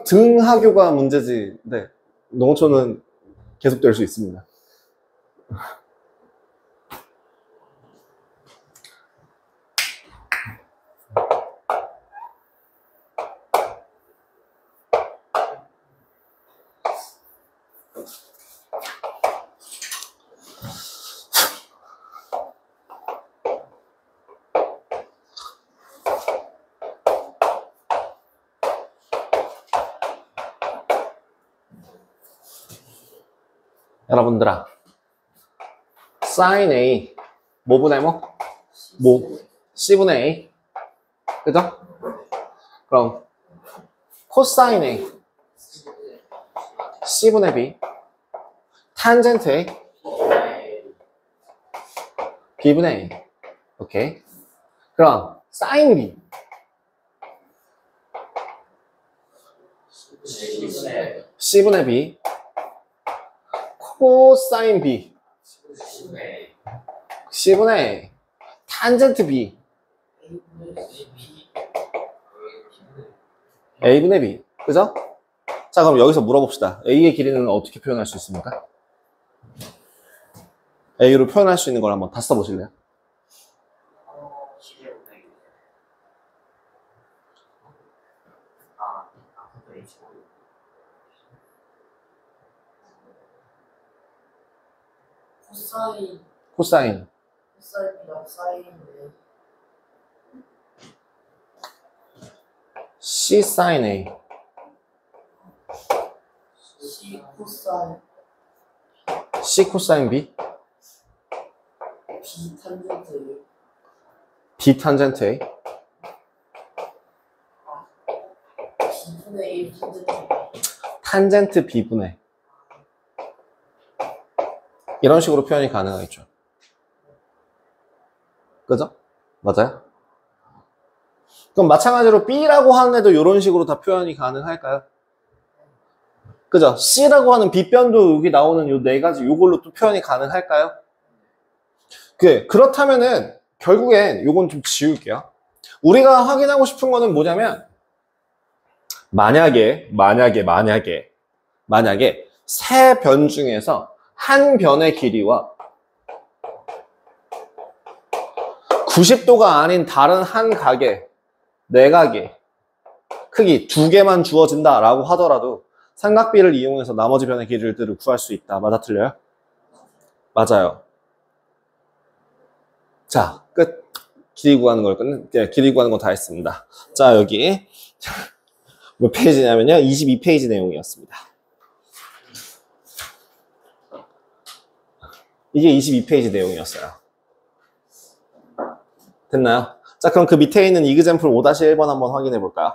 등하교가 문제지. 네, 농어촌은 계속될 수 있습니다. 여러분들아, sin A 뭐분의 뭐? C분의 A, 그죠? 그럼 코사인 A C분의 B 탄젠트 A B분의 A. 오케이. 그럼 사인 B C분의 B 코사인 B C분의 A 탄젠트 B A분의 B. 그죠? 자, 그럼 여기서 물어봅시다. A의 길이는 어떻게 표현할 수 있습니까? A로 표현할 수 있는 걸 한번 다 써보실래요? 코사인 코사인이랑 사인인데 C sin A C 코사인 C 코사인 B B 탄젠트 B 탄젠트 A B분의 A 탄젠트 탄젠트 B분의 이런 식으로 표현이 가능하겠죠. 그죠? 맞아요? 그럼 마찬가지로 B라고 하는 애도 이런 식으로 다 표현이 가능할까요? 그죠? C라고 하는 B변도 여기 나오는 요 네 가지 요걸로 또 표현이 가능할까요? 그렇다면은 결국엔 요건 좀 지울게요. 우리가 확인하고 싶은 거는 뭐냐면 만약에 세 변 중에서 한 변의 길이와 90도가 아닌 다른 한 각의 내각의 크기 두 개만 주어진다라고 하더라도 삼각비를 이용해서 나머지 변의 길이들을 구할 수 있다. 맞아, 틀려요? 맞아요. 자, 끝. 길이 구하는 거 다 했습니다. 자, 여기 몇 페이지냐면요, 22페이지 내용이었습니다. 이게 22페이지 내용이었어요. 됐나요? 자, 그럼 그 밑에 있는 이그젬플 5-1번 한번 확인해 볼까요?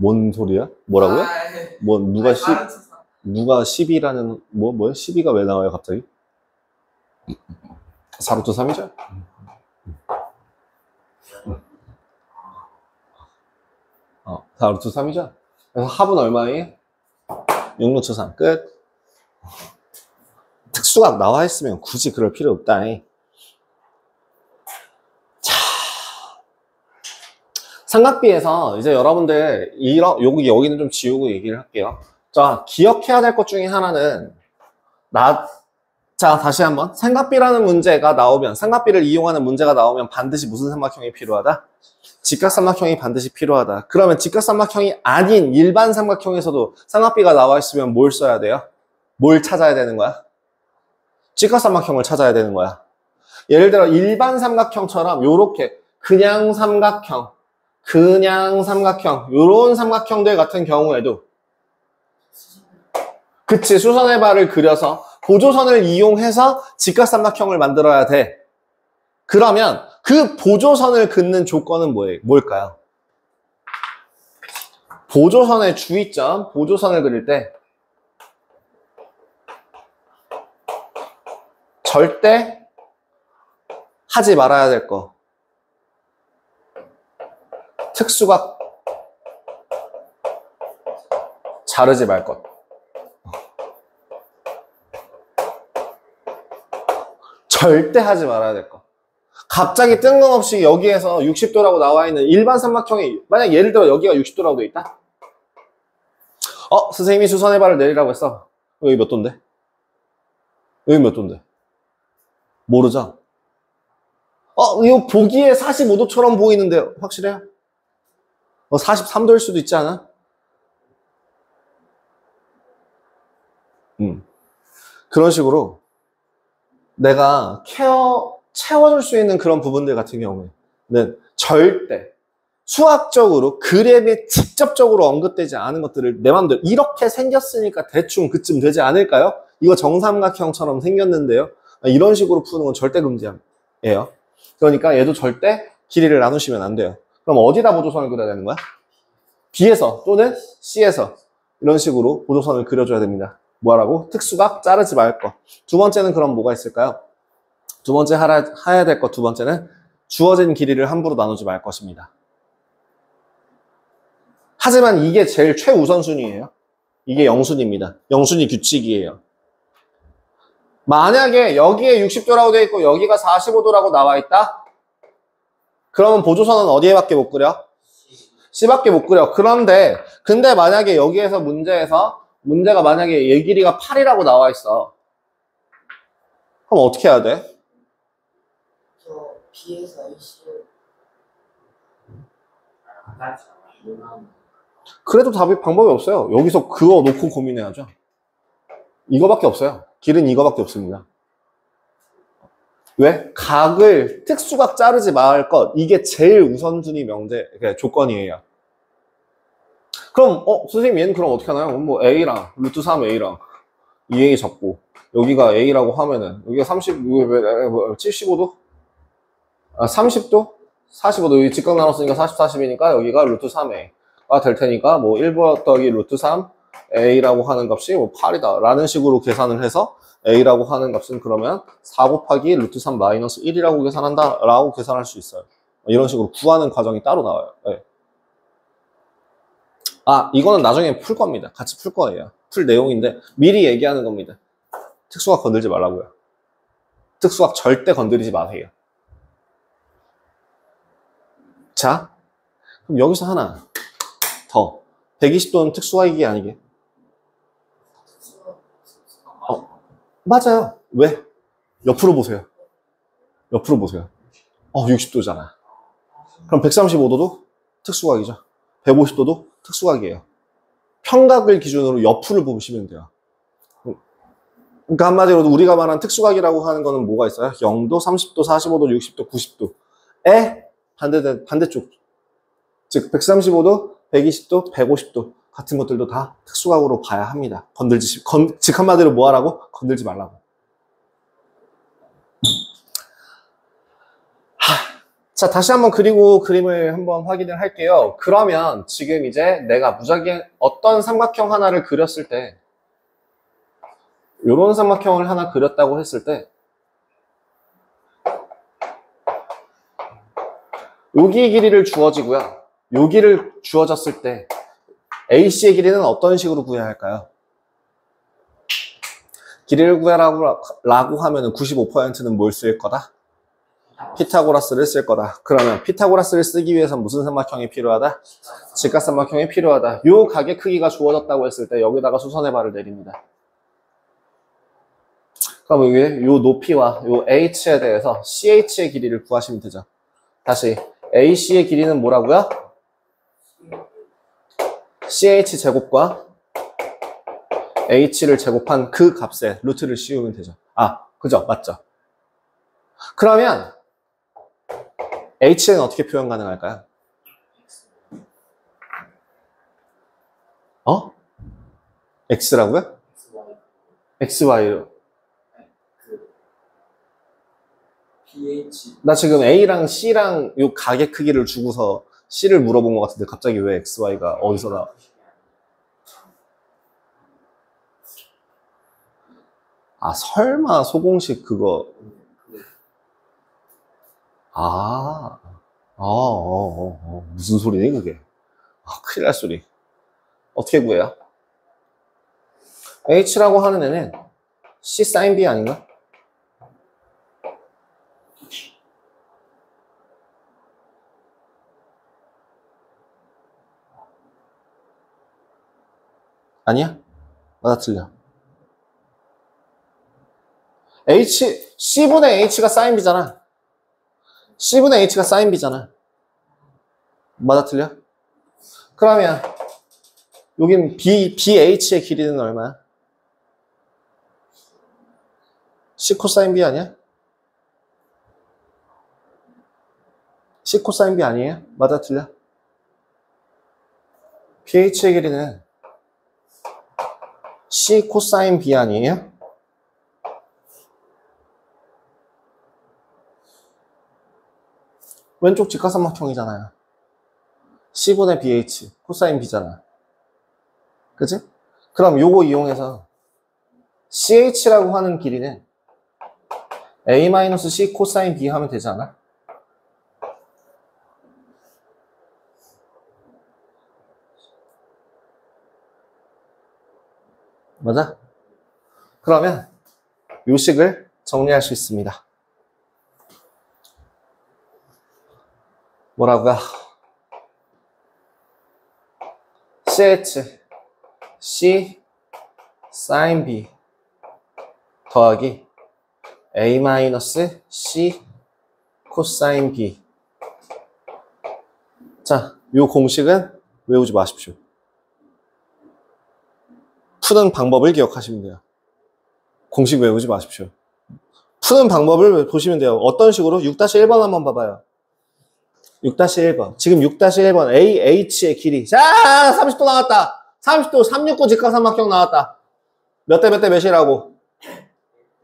뭔 소리야? 뭐라고요? 뭐 누가 다른 세상. 누가 10이라는 뭐야? 12가 왜 나와요 갑자기? 4루트 3이죠? 4루트 3이죠? 그래서 합은 얼마예요? 6루트 3 끝. 특수각 나와 있으면 굳이 그럴 필요 없다. 자, 삼각비에서 이제 여러분들 여기는 좀 지우고 얘기를 할게요. 자, 기억해야 될 것 중에 하나는 자, 다시 한번 삼각비라는 문제가 나오면, 삼각비를 이용하는 문제가 나오면 반드시 무슨 삼각형이 필요하다? 직각삼각형이 반드시 필요하다. 그러면 직각삼각형이 아닌 일반 삼각형에서도 삼각비가 나와 있으면 뭘 써야 돼요? 뭘 찾아야 되는 거야? 직각삼각형을 찾아야 되는 거야. 예를 들어 일반 삼각형처럼 요렇게 그냥 삼각형 요런 삼각형들 같은 경우에도 그치, 수선의 발을 그려서 보조선을 이용해서 직각삼각형을 만들어야 돼. 그러면 그 보조선을 긋는 조건은 뭘까요? 보조선의 주의점, 보조선을 그릴 때 절대 하지 말아야 될 거. 특수각 자르지 말 것. 절대 하지 말아야 될 거. 갑자기 뜬금없이 여기에서 60도라고 나와 있는 일반 삼각형이, 만약 예를 들어 여기가 60도라고 돼 있다? 선생님이 수선의 발을 내리라고 했어. 여기 몇 도인데? 여기 몇 도인데? 모르죠? 이거 보기에 45도처럼 보이는데 확실해요? 43도일 수도 있지 않아? 그런 식으로 내가 채워줄 수 있는 그런 부분들 같은 경우에는 절대 수학적으로 그램에 직접적으로 언급되지 않은 것들을 내 맘대로 이렇게 생겼으니까 대충 그쯤 되지 않을까요? 이거 정삼각형처럼 생겼는데요. 이런 식으로 푸는 건 절대 금지예요. 그러니까 얘도 절대 길이를 나누시면 안 돼요. 그럼 어디다 보조선을 그려야 되는 거야? B에서 또는 C에서 이런 식으로 보조선을 그려줘야 됩니다. 뭐라고? 특수각 자르지 말 거. 두 번째는 그럼 뭐가 있을까요? 두 번째 해야 될 것 두 번째는 주어진 길이를 함부로 나누지 말 것입니다. 하지만 이게 제일 최우선순위예요. 이게 영순입니다. 영순위 규칙이에요. 만약에 여기에 60도라고 되어 있고 여기가 45도라고 나와 있다? 그러면 보조선은 어디에밖에 못 그려? C밖에 못 그려. 근데 만약에 여기에서 문제가 만약에 얘 길이가 8이라고 나와 있어. 그럼 어떻게 해야 돼? 저 B에서 A씨를 그래도 방법이 없어요. 여기서 그거 놓고 고민해야죠. 이거밖에 없어요. 길은 이거밖에 없습니다. 왜? 각을 특수각 자르지 말 것. 이게 제일 우선순위 조건이에요. 그럼 선생님 얘는 그럼 어떻게 하나요? 뭐 A랑 루트 3A랑 2A 잡고 여기가 A라고 하면은 여기가 75도? 30도? 45도 여기 직각 나눴으니까 40, 40이니까 여기가 루트 3A가 될 테니까 뭐 1 더하기 루트 3 A라고 하는 값이 뭐 8이다 라는 식으로 계산을 해서 A라고 하는 값은 그러면 4 곱하기 루트 3 마이너스 1이라고 계산한다 라고 계산할 수 있어요. 이런 식으로 구하는 과정이 따로 나와요. 네. 이거는 나중에 풀 겁니다. 같이 풀 거예요. 풀 내용인데 미리 얘기하는 겁니다. 특수각 건들지 말라고요. 특수각 절대 건드리지 마세요. 자, 그럼 여기서 하나 더. 120도는 특수각이게 아니게? 맞아요. 왜? 옆으로 보세요. 60도잖아. 그럼 135도도 특수각이죠. 150도도 특수각이에요. 평각을 기준으로 옆을 보시면 돼요. 그러니까 한마디로 우리가 말한 특수각이라고 하는 거는 뭐가 있어요? 0도, 30도, 45도, 60도, 90도에 반대쪽. 즉 135도, 120도, 150도 같은 것들도 다 특수각으로 봐야 합니다. 즉 한마디로 뭐 하라고? 건들지 말라고. 자, 다시 한번 그리고 그림을 한번 확인을 할게요. 그러면 지금 이제 내가 무작위 어떤 삼각형 하나를 그렸을 때, 요런 삼각형을 하나 그렸다고 했을 때, 여기의 길이를 주어지고요. 여기를 주어졌을 때 AC의 길이는 어떤 식으로 구해야 할까요? 길이를 구하라고 하면은 95%는 뭘 쓸 거다? 피타고라스를 쓸 거다. 그러면 피타고라스를 쓰기 위해서 무슨 삼각형이 필요하다? 직각삼각형이 필요하다. 요 각의 크기가 주어졌다고 했을 때 여기다가 수선의 발을 내립니다. 그럼 여기 요 높이와 요 h에 대해서 ch의 길이를 구하시면 되죠. 다시 AC의 길이는 뭐라고요? CH 제곱과 H를 제곱한 그 값에 루트를 씌우면 되죠. 아, 그죠? 맞죠? 그러면 H는 어떻게 표현 가능할까요? 어? X라고요? XY로. pH 나 지금 A랑 C랑 요 각의 크기를 주고서 C를 물어본 것 같은데 갑자기 왜 XY가 어디서 나와? 아, 설마 소공식 그거. 무슨 소리니, 그게? 아, 큰일 날 소리. 어떻게 구해요? H라고 하는 애는 C sin B 아닌가? 아니야? 맞아, 틀려. C분의 H가 sin B잖아. C분의 H가 sin B잖아. 맞아, 틀려? 그러면, 여긴 BH의 길이는 얼마야? C 코사인 B 아니야? C 코사인 B 아니에요? 맞아, 틀려? BH의 길이는 C 코사인 B 아니에요? 왼쪽 직각삼각형이잖아요. C분의 BH, 코사인 B잖아. 그치? 그럼 요거 이용해서 CH라고 하는 길이는 A-C 코사인 B 하면 되지 않아? 맞아? 그러면 요 식을 정리할 수 있습니다. 뭐라고요? CH C sin B 더하기 A-C 코사인 B. 자, 요 공식은 외우지 마십시오. 푸는 방법을 기억하시면 돼요. 공식 외우지 마십시오. 푸는 방법을 보시면 돼요. 어떤 식으로? 6-1번 한번 봐봐요. 6-1번. 지금 6-1번 AH의 길이. 자, 30도 나왔다. 30도 369 직각삼각형 나왔다. 몇 대 몇 대 몇이라고?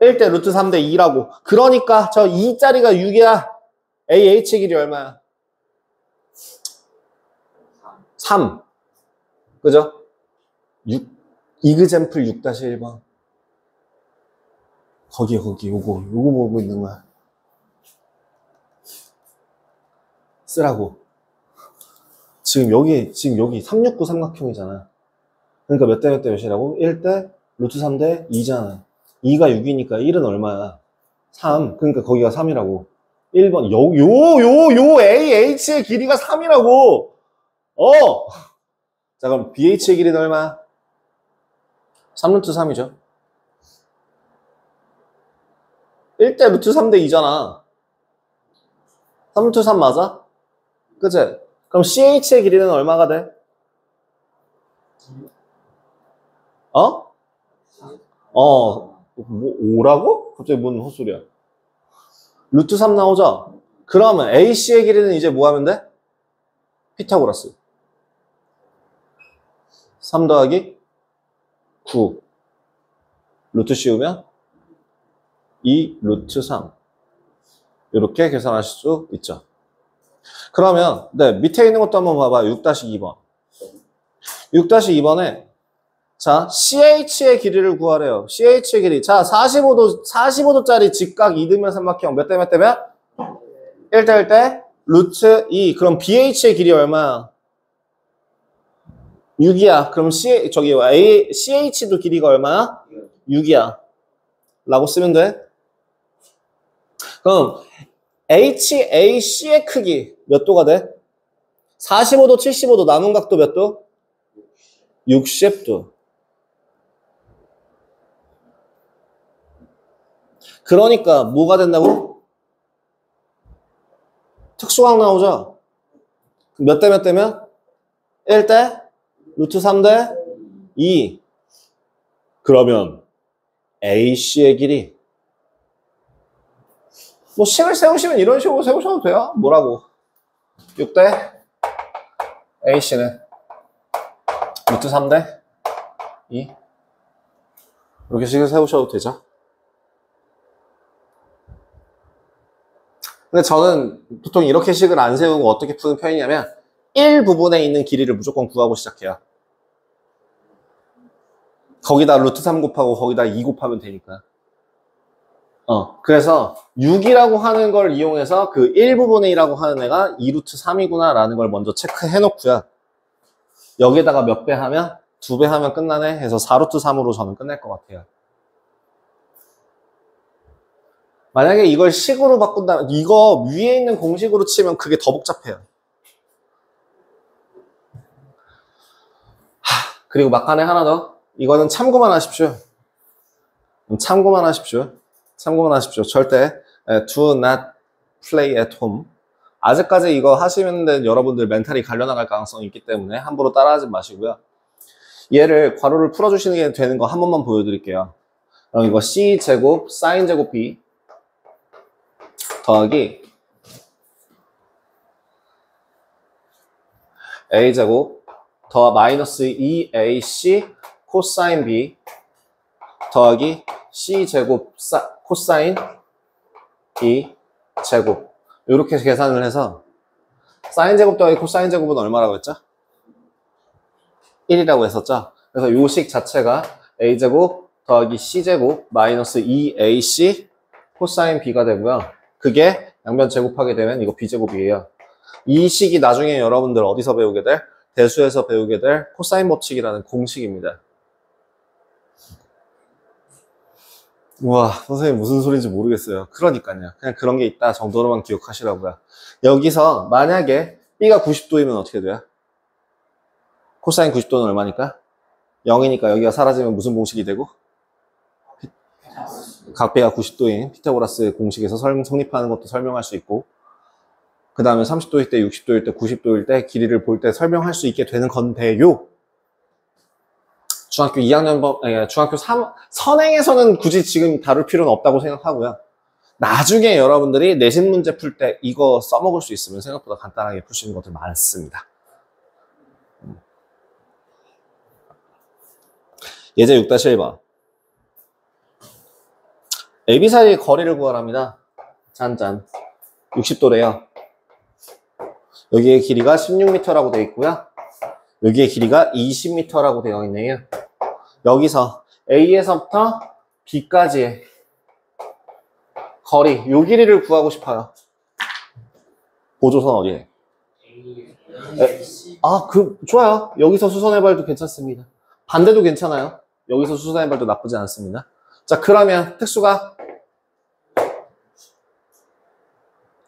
1대 루트 3대 2라고. 그러니까 저 2짜리가 6이야. AH의 길이 얼마야? 3. 그죠? 6. 이그젬플 6-1번. 거기, 요거 보고 있는 거야. 쓰라고. 지금 여기 369 삼각형이잖아. 그러니까 몇 대 몇 대 몇이라고? 1대 루트 3대 2잖아. 2가 6이니까 1은 얼마야? 3. 그러니까 거기가 3이라고. 1번. 요 AH의 길이가 3이라고. 자, 그럼 BH의 길이는 얼마야? 3루트 3이죠. 1대 루트 3대 2잖아. 3루트 3 맞아? 그치? 그럼 CH의 길이는 얼마가 돼? 뭐 5라고? 갑자기 뭔 헛소리야. 루트 3 나오죠? 그러면 AC의 길이는 이제 뭐 하면 돼? 피타고라스. 3 더하기 9. 루트 씌우면 2 루트 3. 이렇게 계산하실 수 있죠. 그러면 네, 밑에 있는 것도 한번 봐봐. 6-2번. 6-2번에 자, CH의 길이를 구하래요. CH의 길이. 자, 45도짜리 직각 이등변 삼각형 몇 대 몇 대 몇? 1대 1대 루트 2. 그럼 BH의 길이 얼마야? 6이야. 그럼 CH도 길이가 얼마야? 6이야. 라고 쓰면 돼. 그럼 HAC의 크기 몇 도가 돼? 45도, 75도 남은 각도 몇 도? 60도. 그러니까 뭐가 된다고? 특수각 나오죠? 몇 대 몇 대면? 1대 루트 3대 2. 그러면 AC의 길이 뭐 식을 세우시면 이런 식으로 세우셔도 돼요. 뭐라고? 6대 AC는 루트 3대 2. 이렇게 식을 세우셔도 되죠. 근데 저는 보통 이렇게 식을 안 세우고 어떻게 푸는 편이냐면 1 부분에 있는 길이를 무조건 구하고 시작해요. 거기다 루트 3 곱하고 거기다 2 곱하면 되니까. 그래서 6이라고 하는 걸 이용해서 그 1부분의 1이라고 하는 애가 2루트 3이구나 라는 걸 먼저 체크해 놓고요. 여기에다가 몇 배 하면? 2배 하면 끝나네 해서 4루트 3으로 저는 끝낼 것 같아요. 만약에 이걸 식으로 바꾼다면 이거 위에 있는 공식으로 치면 그게 더 복잡해요. 그리고 막간에 하나 더. 이거는 참고만 하십시오. 참고만 하십시오. 참고만 하십시오. 절대 do not play at home. 아직까지 이거 하시면 여러분들 멘탈이 갈려나갈 가능성이 있기 때문에 함부로 따라하지 마시고요. 얘를 괄호를 풀어주시는 게 되는 거 한 번만 보여드릴게요. 그럼 이거 C제곱 사인제곱 B 더하기 A제곱 더 마이너스 2AC 코사인 B 더하기 C제곱 코사인 B 제곱 이렇게 계산을 해서 사인 제곱 더하기 코사인 제곱은 얼마라고 했죠? 1이라고 했었죠? 그래서 요 식 자체가 A제곱 더하기 C제곱 마이너스 2AC 코사인 B가 되고요. 그게 양변 제곱하게 되면 이거 B제곱이에요. 이 식이 나중에 여러분들 어디서 배우게 돼? 대수에서 배우게 될 코사인 법칙이라는 공식입니다. 우와, 선생님 무슨 소리인지 모르겠어요. 그러니까요. 그냥 그런 게 있다 정도로만 기억하시라고요. 여기서 만약에 B가 90도이면 어떻게 돼요? 코사인 90도는 얼마니까? 0이니까 여기가 사라지면 무슨 공식이 되고? 각배가 90도인 피타고라스 공식에서 성립하는 것도 설명할 수 있고, 그 다음에 30도일 때, 60도일 때, 90도일 때 길이를 볼 때 설명할 수 있게 되는 건데요. 중학교 2학년 중학교 3 선행에서는 굳이 지금 다룰 필요는 없다고 생각하고요. 나중에 여러분들이 내신 문제 풀 때 이거 써먹을 수 있으면 생각보다 간단하게 풀 수 있는 것들 많습니다. 예제 6-1번. AB 사이의 거리를 구하랍니다. 짠짠. 60도래요. 여기의 길이가 16m라고 되어 있고요. 여기의 길이가 20m라고 되어 있네요. 여기서 A에서부터 B까지의 거리, 요 길이를 구하고 싶어요. 보조선 어디에? 좋아요. 여기서 수선해발도 괜찮습니다. 반대도 괜찮아요. 여기서 수선해발도 나쁘지 않습니다. 자, 그러면 특수가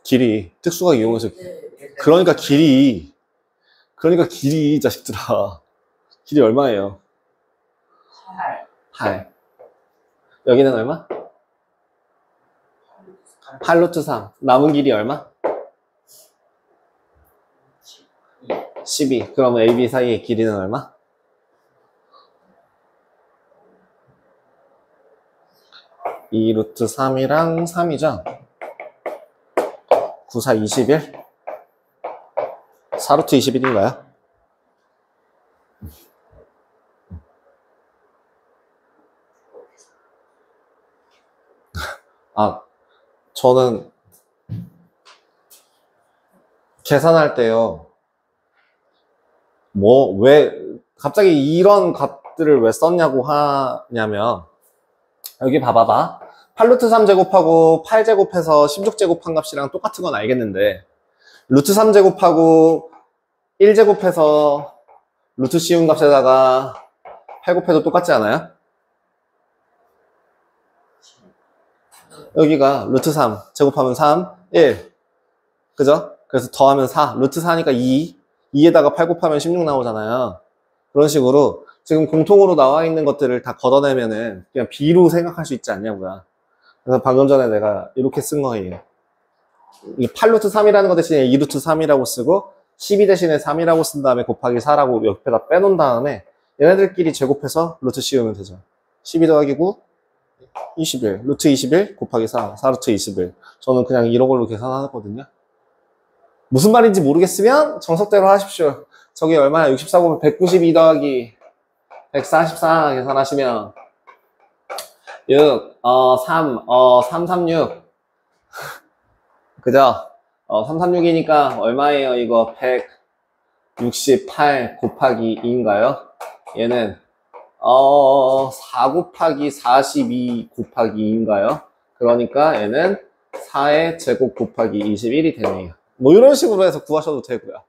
길이, 특수가 이용해서 그러니까 길이 자식들아. 길이 얼마예요? 8. 여기는 얼마? 8루트 3. 남은 길이 얼마? 12. 그럼 AB 사이의 길이는 얼마? 2루트 3이랑 3이죠? 9, 4, 21? 4루트 21인가요? 저는 계산할 때요. 왜 갑자기 이런 값들을 왜 썼냐고 하냐면 여기 봐봐봐. 8루트 3제곱하고 8제곱해서 16제곱한 값이랑 똑같은 건 알겠는데 루트 3제곱하고 1제곱해서 루트 씌운 값에다가 8 곱해도 똑같지 않아요? 여기가 루트 3 제곱하면 3, 1 그죠? 그래서 더하면 4 루트 4니까 2에다가 8 곱하면 16 나오잖아요. 그런 식으로 지금 공통으로 나와 있는 것들을 다 걷어내면은 그냥 B로 생각할 수 있지 않냐고요. 그래서 방금 전에 내가 이렇게 쓴 거예요. 이 8루트 3이라는 거 대신에 2루트 3이라고 쓰고 12 대신에 3이라고 쓴 다음에 곱하기 4라고 옆에다 빼놓은 다음에 얘네들끼리 제곱해서 루트 씌우면 되죠. 12 더하기 9 21 루트 21 곱하기 4 4루트 21 저는 그냥 이런 걸로 계산하거든요. 무슨 말인지 모르겠으면 정석대로 하십시오. 저게 얼마야? 64 보면 192 더하기 144 계산하시면 6, 336 그죠? 336이니까 얼마예요? 이거 168 곱하기 2인가요? 얘는 4 곱하기 42 곱하기 2인가요? 그러니까 얘는 4의 제곱 곱하기 21이 되네요. 뭐 이런 식으로 해서 구하셔도 되고요.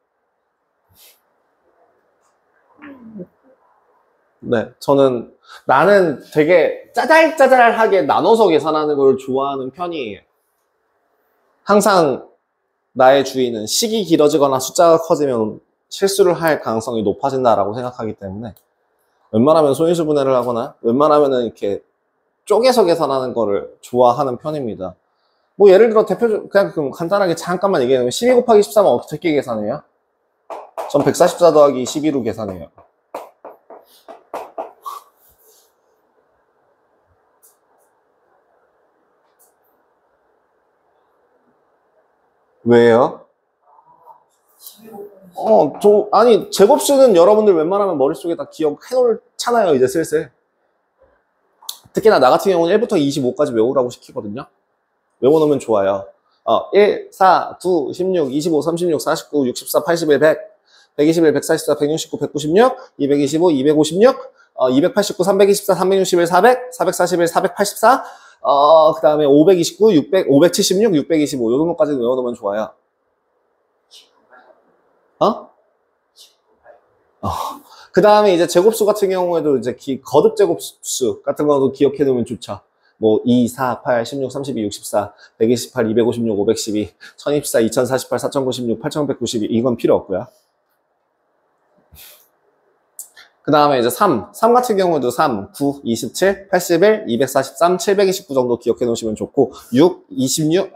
네, 나는 되게 짜잘짜잘하게 나눠서 계산하는 걸 좋아하는 편이에요. 항상 나의 주의는 식이 길어지거나 숫자가 커지면 실수를 할 가능성이 높아진다라고 생각하기 때문에 웬만하면 소인수 분해를 하거나 웬만하면은 이렇게 쪼개서 계산하는 거를 좋아하는 편입니다. 뭐 예를 들어 그냥 간단하게 잠깐만 얘기하면 12 곱하기 13은 어떻게 계산해요? 전 144 더하기 12로 계산해요. 왜요? 아니, 제곱수는 여러분들 웬만하면 머릿속에 다 기억해 놓잖아요, 이제 슬슬. 특히나 나 같은 경우는 1부터 25까지 외우라고 시키거든요. 외워놓으면 좋아요. 1, 4, 9, 16, 25, 36, 49, 64, 81, 100, 121, 144, 169, 196, 225, 256, 289, 324, 361, 400, 441, 484, 그 다음에 529, 600, 576, 625, 요 정도까지 외워놓으면 좋아요. 그 다음에 이제 제곱수 같은 경우에도 이제 거듭 제곱수 같은 거도 기억해 두면 좋죠. 뭐 2, 4, 8, 16, 32, 64, 128, 256, 512, 1024, 2048, 4096, 8192 이건 필요 없고요. 그 다음에 이제 3 같은 경우도 3, 9, 27, 81, 243, 729 정도 기억해 놓으시면 좋고 6, 36,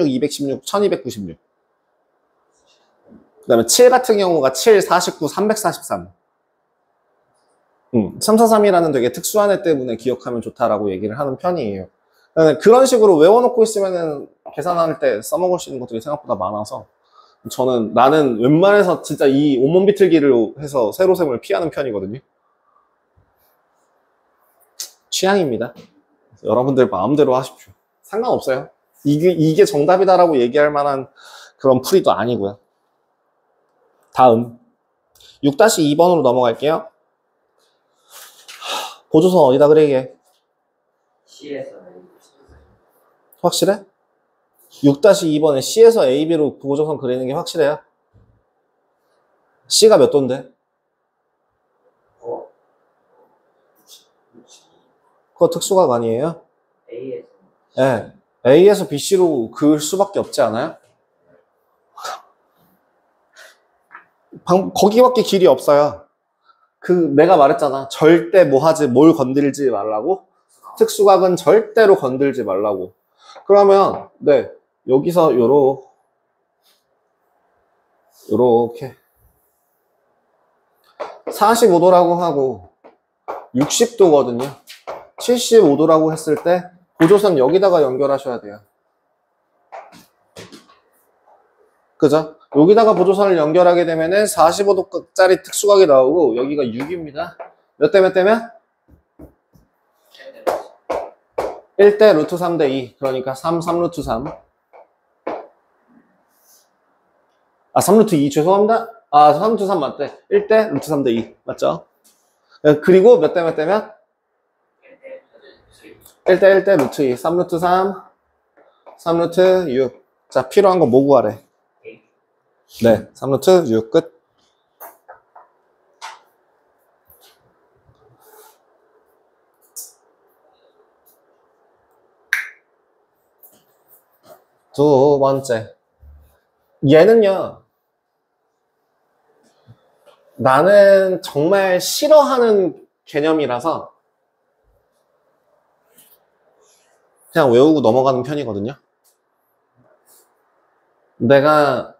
216, 1296 그 다음에 7 같은 경우가 7, 49, 343 343이라는 되게 특수한 애 때문에 기억하면 좋다라고 얘기를 하는 편이에요. 그런 식으로 외워놓고 있으면은 계산할 때 써먹을 수 있는 것들이 생각보다 많아서 나는 웬만해서 진짜 이 온몸 비틀기를 해서 세로셈을 피하는 편이거든요. 취향입니다. 여러분들 마음대로 하십시오. 상관없어요. 이게 정답이다라고 얘기할 만한 그런 풀이도 아니고요. 다음 6-2번으로 넘어갈게요. 보조선 어디다 그리게? C에서 확실해? 6-2번에 C에서 AB로 보조선 그리는 게 확실해요? C가 몇 도인데? 그거 특수각 아니에요? A에서 네. A에서 BC로 그을 수밖에 없지 않아요? 거기밖에 길이 없어요. 내가 말했잖아. 절대 뭘 건들지 말라고? 특수각은 절대로 건들지 말라고. 그러면, 네, 여기서 요렇게 45도라고 하고 60도거든요. 75도라고 했을 때 보조선 여기다가 연결하셔야 돼요. 그죠? 여기다가 보조선을 연결하게 되면은 45도짜리 특수각이 나오고 여기가 6입니다. 몇 대 몇 대면? 1대 루트 3대 2. 그러니까 3 루트 3. 아, 3루트 2 죄송합니다. 아, 3루트 3 맞대. 1대 루트 3대 2 맞죠? 그리고 몇 대 몇 대면? 1대 1대 루트 2 3루트 3 3루트 6. 자, 필요한 거 뭐 구하래? 네, 3루트 6 끝. 두 번째. 얘는요, 나는 정말 싫어하는 개념이라서 그냥 외우고 넘어가는 편이거든요. 내가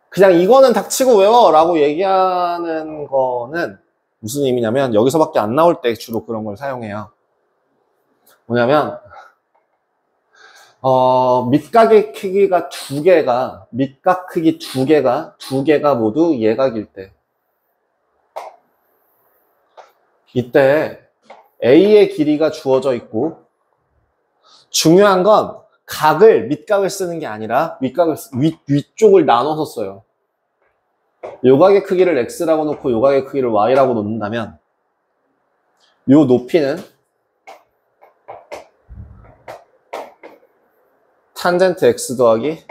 그냥 이거는 닥치고 외워 라고 얘기하는 거는 무슨 의미냐면 여기서밖에 안 나올 때 주로 그런 걸 사용해요. 뭐냐면 밑각의 크기가 밑각 크기 두 개가 모두 예각일 때 이때 A의 길이가 주어져 있고 중요한 건 밑각을 쓰는 게 아니라 위쪽을 나눠서 써요. 요각의 크기를 X라고 놓고 요각의 크기를 Y라고 놓는다면 요 높이는 탄젠트 X 더하기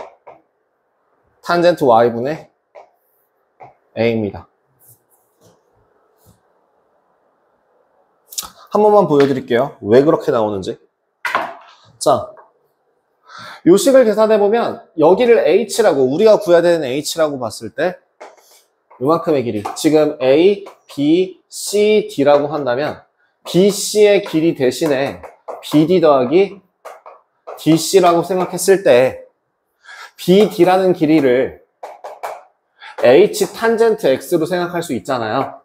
탄젠트 Y분의 A입니다. 한 번만 보여드릴게요. 왜 그렇게 나오는지. 자, 요 식을 계산해보면 여기를 H라고 우리가 구해야 되는 H라고 봤을 때 요만큼의 길이 지금 A, B, C, D라고 한다면 BC의 길이 대신에 BD 더하기 DC라고 생각했을 때 BD라는 길이를 H 탄젠트 X로 생각할 수 있잖아요.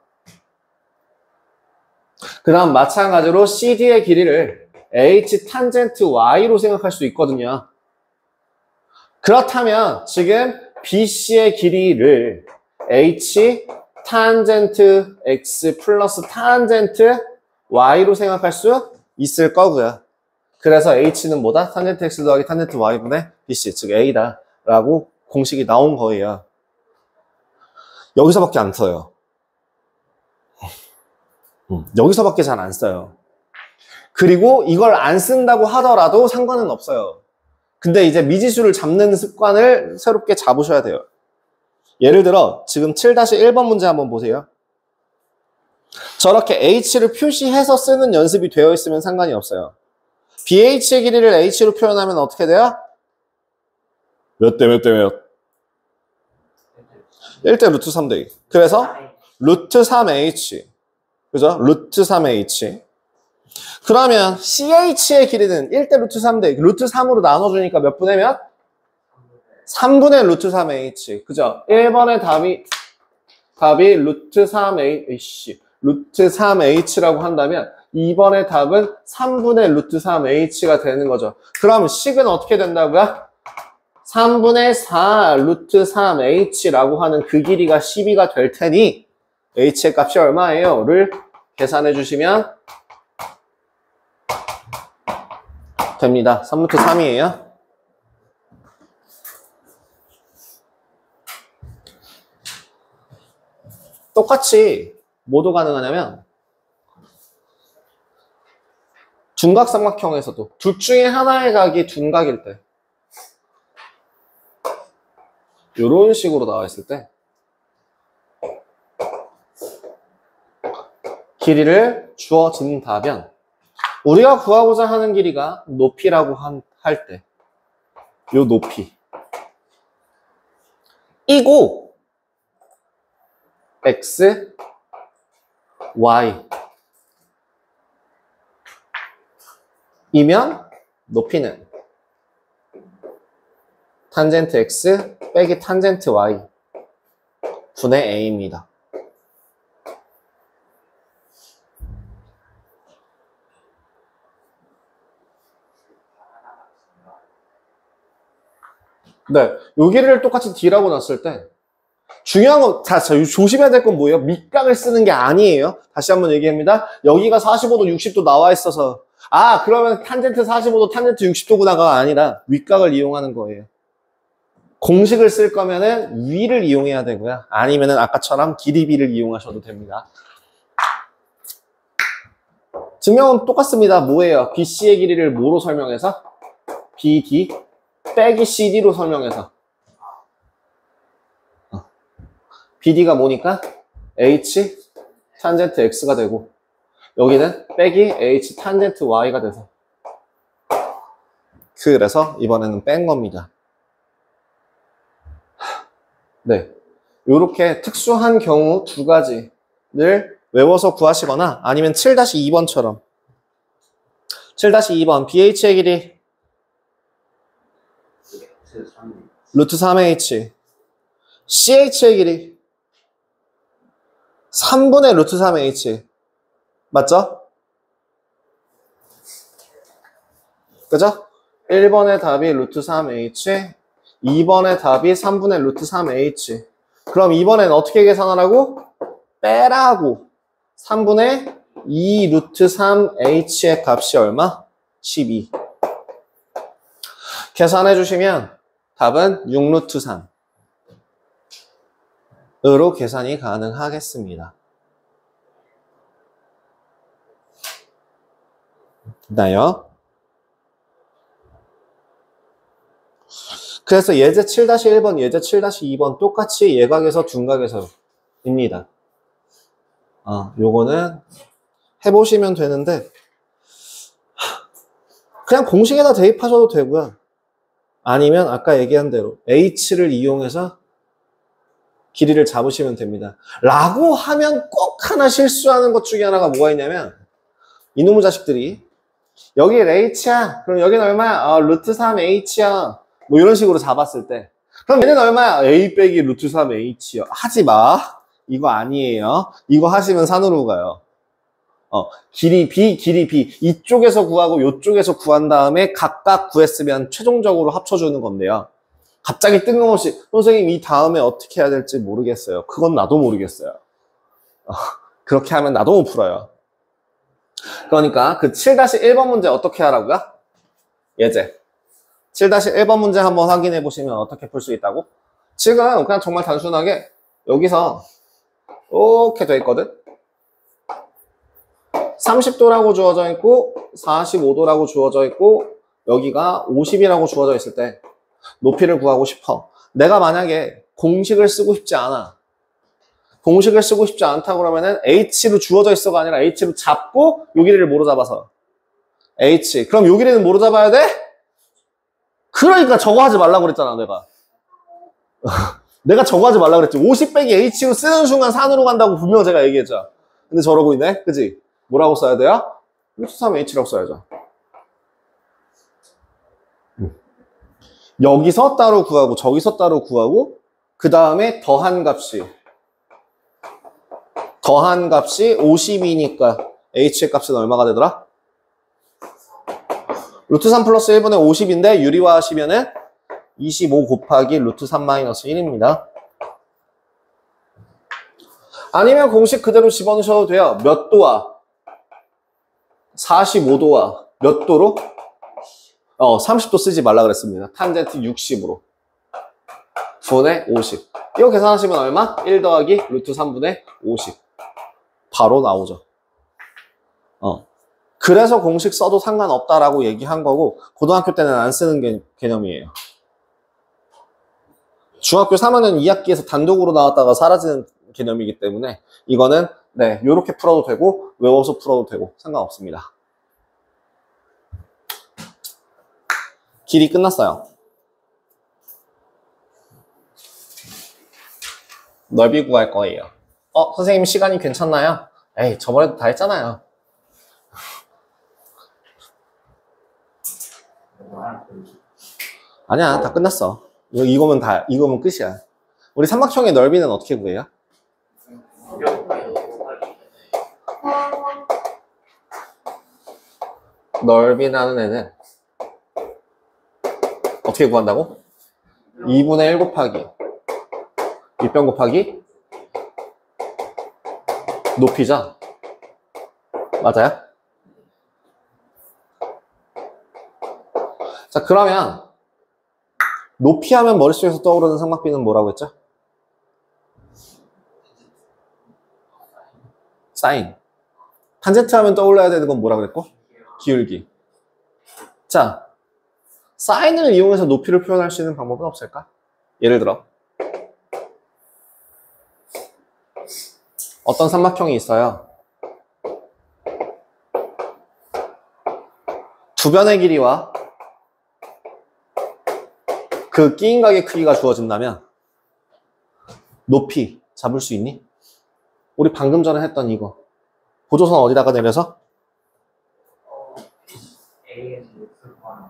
그 다음 마찬가지로 CD의 길이를 H 탄젠트 Y로 생각할 수 있거든요. 그렇다면 지금 BC의 길이를 H 탄젠트 X 플러스 탄젠트 Y로 생각할 수 있을 거고요. 그래서 H는 뭐다? 탄젠트 X 더하기 탄젠트 Y분의 BC, 즉 A다 라고 공식이 나온 거예요. 여기서밖에 안 써요. 여기서밖에 잘 안 써요. 그리고 이걸 안 쓴다고 하더라도 상관은 없어요. 근데 이제 미지수를 잡는 습관을 새롭게 잡으셔야 돼요. 예를 들어 지금 7-1번 문제 한번 보세요. 저렇게 H를 표시해서 쓰는 연습이 되어 있으면 상관이 없어요. BH의 길이를 H로 표현하면 어떻게 돼요? 몇 대 몇 대 몇? 1대 루트 3대 2. 그래서 루트 3H. 그죠? 루트 3H. 그러면 CH의 길이는 1대 루트 3대 2. 루트 3으로 나눠주니까 몇 분의 몇? 3분의 루트 3H. 그죠? 1번의 답이 루트 3H. 루트 3H라고 한다면 2번의 답은 3분의 루트 3H가 되는 거죠. 그럼 식은 어떻게 된다고요? 3분의 4 루트 3H라고 하는 그 길이가 12가 될 테니 H의 값이 얼마예요? 를 계산해 주시면 됩니다. 3루트 3이에요. 똑같이 뭐도 가능하냐면 둔각삼각형에서도 둘 중에 하나의 각이 둔각일 때 이런 식으로 나와 있을 때 길이를 주어진다면 우리가 구하고자 하는 길이가 높이라고 할 때 요 높이 이고 x, y 이면 높이는 탄젠트 x 빼기 탄젠트 y 분의 a입니다. 네, 요 길이를 똑같이 d라고 놨을 때 중요한 건, 자, 조심해야 될 건 뭐예요? 밑각을 쓰는 게 아니에요. 다시 한번 얘기합니다. 여기가 45도, 60도 나와 있어서 그러면 탄젠트 45도, 탄젠트 60도구나가 아니라 윗각을 이용하는 거예요. 공식을 쓸 거면은 위를 이용해야 되고요. 아니면은 아까처럼 길이 b를 이용하셔도 됩니다. 증명은 똑같습니다. 뭐예요? BC의 길이를 뭐로 설명해서? BD 빼기 CD로 설명해서. BD가 뭐니까? H 탄젠트 X가 되고 여기는 빼기 H 탄젠트 Y가 돼서 그래서 이번에는 뺀 겁니다. 네, 이렇게 특수한 경우 두 가지를 외워서 구하시거나 아니면 7-2번처럼 7-2번 BH의 길이 루트 3H CH의 길이 3분의 루트 3H 맞죠? 그죠? 1번의 답이 루트 3H 2번의 답이 3분의 루트 3H 그럼 2번엔 어떻게 계산하라고? 빼라고 3분의 2 루트 3H의 값이 얼마? 12 계산해 주시면 답은 6 루트 3으로 계산이 가능하겠습니다. 됐나요? 그래서 예제 7-1번, 예제 7-2번 똑같이 예각에서 둔각에서입니다. 요거는 해보시면 되는데 그냥 공식에다 대입하셔도 되고요. 아니면 아까 얘기한 대로 H를 이용해서 길이를 잡으시면 됩니다. 라고 하면 꼭 하나 실수하는 것 중에 하나가 뭐가 있냐면 이놈의 자식들이 여기 H야. 그럼 여기는 얼마야? 루트 3H야. 뭐 이런 식으로 잡았을 때 그럼 얘는 얼마야? A 빼기 루트 3H요. 하지 마. 이거 아니에요. 이거 하시면 산으로 가요. 길이 B, 길이 B. 이쪽에서 구하고 이쪽에서 구한 다음에 각각 구했으면 최종적으로 합쳐주는 건데요. 갑자기 뜬금없이 선생님 이 다음에 어떻게 해야 될지 모르겠어요. 그건 나도 모르겠어요. 그렇게 하면 나도 못 풀어요. 그러니까 그 7-1번 문제 어떻게 하라고요? 예제 7-1번 문제 한번 확인해 보시면 어떻게 풀 수 있다고? 지금 그냥 정말 단순하게 여기서 이렇게 돼 있거든? 30도라고 주어져 있고 45도라고 주어져 있고 여기가 50이라고 주어져 있을 때 높이를 구하고 싶어. 내가 만약에 공식을 쓰고 싶지 않아. 공식을 쓰고 싶지 않다 그러면은 H로 주어져 있어가 아니라 H로 잡고 요 길이를 뭐로 잡아서? H. 그럼 요 길이는 뭐로 잡아야 돼? 그러니까 저거 하지 말라고 그랬잖아, 내가. 내가 저거 하지 말라고 그랬지. 50 빼기 H로 쓰는 순간 산으로 간다고 분명 제가 얘기했죠. 근데 저러고 있네? 그지? 뭐라고 써야 돼요? 루트 3H라고 써야죠. 여기서 따로 구하고 저기서 따로 구하고 그 다음에 더한 값이 50이니까 H의 값은 얼마가 되더라? 루트 3 플러스 1분의 50인데 유리화 하시면은 25 곱하기 루트 3 마이너스 1입니다. 아니면 공식 그대로 집어넣으셔도 돼요. 몇 도와? 45도와 몇 도로? 30도 쓰지 말라 그랬습니다. 탄젠트 60으로. 분의 50. 이거 계산하시면 얼마? 1 더하기 루트 3분의 50. 바로 나오죠. 그래서 공식 써도 상관없다라고 얘기한 거고 고등학교 때는 안 쓰는 개념이에요. 중학교 3학년 2학기에서 단독으로 나왔다가 사라지는 개념이기 때문에 이거는 네, 요렇게 풀어도 되고 외워서 풀어도 되고 상관없습니다. 길이 끝났어요. 넓이 구할 거예요. 선생님 시간이 괜찮나요? 에이, 저번에도 다 했잖아요. 아니야, 다 끝났어. 이거면 끝이야. 우리 삼각형의 넓이는 어떻게 구해요? 넓이 나는 애는 어떻게 구한다고? 2분의 1 곱하기 윗변 곱하기 높이죠? 맞아요? 자, 그러면 높이 하면 머릿속에서 떠오르는 삼각비는 뭐라고 했죠? 사인. 탄젠트 하면 떠올라야 되는 건 뭐라고 그랬고? 기울기. 자, 사인을 이용해서 높이를 표현할 수 있는 방법은 없을까? 예를 들어 어떤 삼각형이 있어요. 두 변의 길이와 그 끼인 각의 크기가 주어진다면 높이 잡을 수 있니? 우리 방금 전에 했던 이거 보조선 어디다가 내려서? A에서 X를 구하는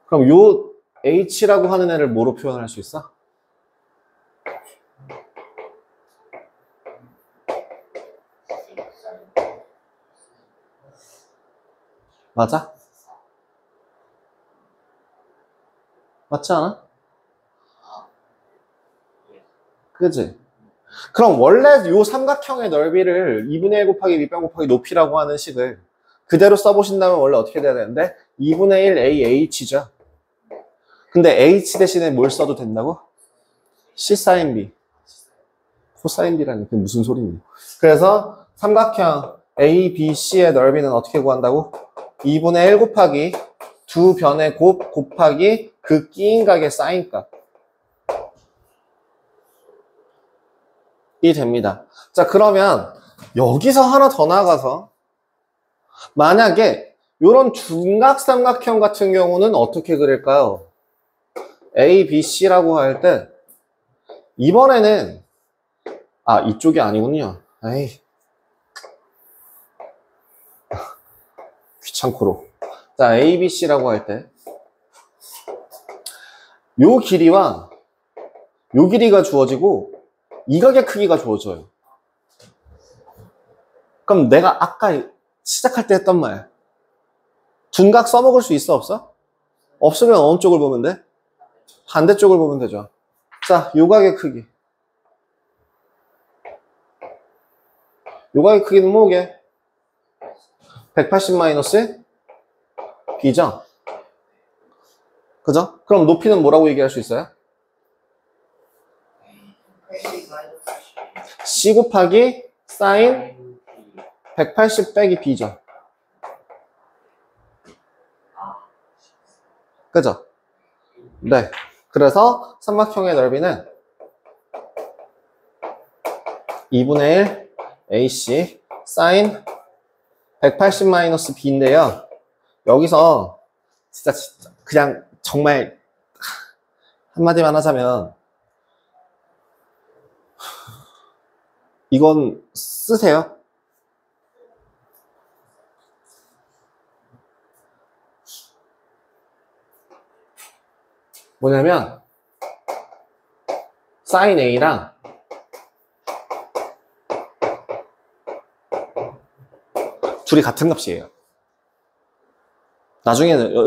그럼 요 H라고 하는 애를 뭐로 표현할 수 있어? 맞아? 맞지 않아? 그지? 그럼 원래 요 삼각형의 넓이를 2분의 1 곱하기 밑변 곱하기 높이라고 하는 식을 그대로 써보신다면 원래 어떻게 돼야 되는데 2분의 1 AH죠. 근데 H 대신에 뭘 써도 된다고? C sin B. 코사인 B라니 그게 무슨 소리니? 그래서 삼각형 ABC의 넓이는 어떻게 구한다고? 2분의 1 곱하기 두 변의 곱하기 그 끼인 각의 사인 값. 이 됩니다. 자, 그러면 여기서 하나 더 나가서 만약에 이런 중각삼각형 같은 경우는 어떻게 그릴까요? A, B, C라고 할 때 이번에는 이쪽이 아니군요. 에이 귀찮고로. 자, A, B, C라고 할 때 요 길이와 요 길이가 주어지고 이 각의 크기가 주어져요. 그럼 내가 아까 시작할 때 했던 말 둔각 써먹을 수 있어 없어? 없으면 어느 쪽을 보면 돼? 반대쪽을 보면 되죠. 자, 요 각의 크기 요 각의 크기는 뭐게? 180 마이너스 B죠? 그죠? 그럼 높이는 뭐라고 얘기할 수 있어요? C 곱하기 사인 180 빼기 B죠. 그죠? 네. 그래서 삼각형의 넓이는 2분의 1 AC 사인 180 마이너스 B인데요. 여기서 진짜 그냥 정말 한마디만 하자면 이건 쓰세요. 뭐냐면 sin A랑 둘이 같은 값이에요.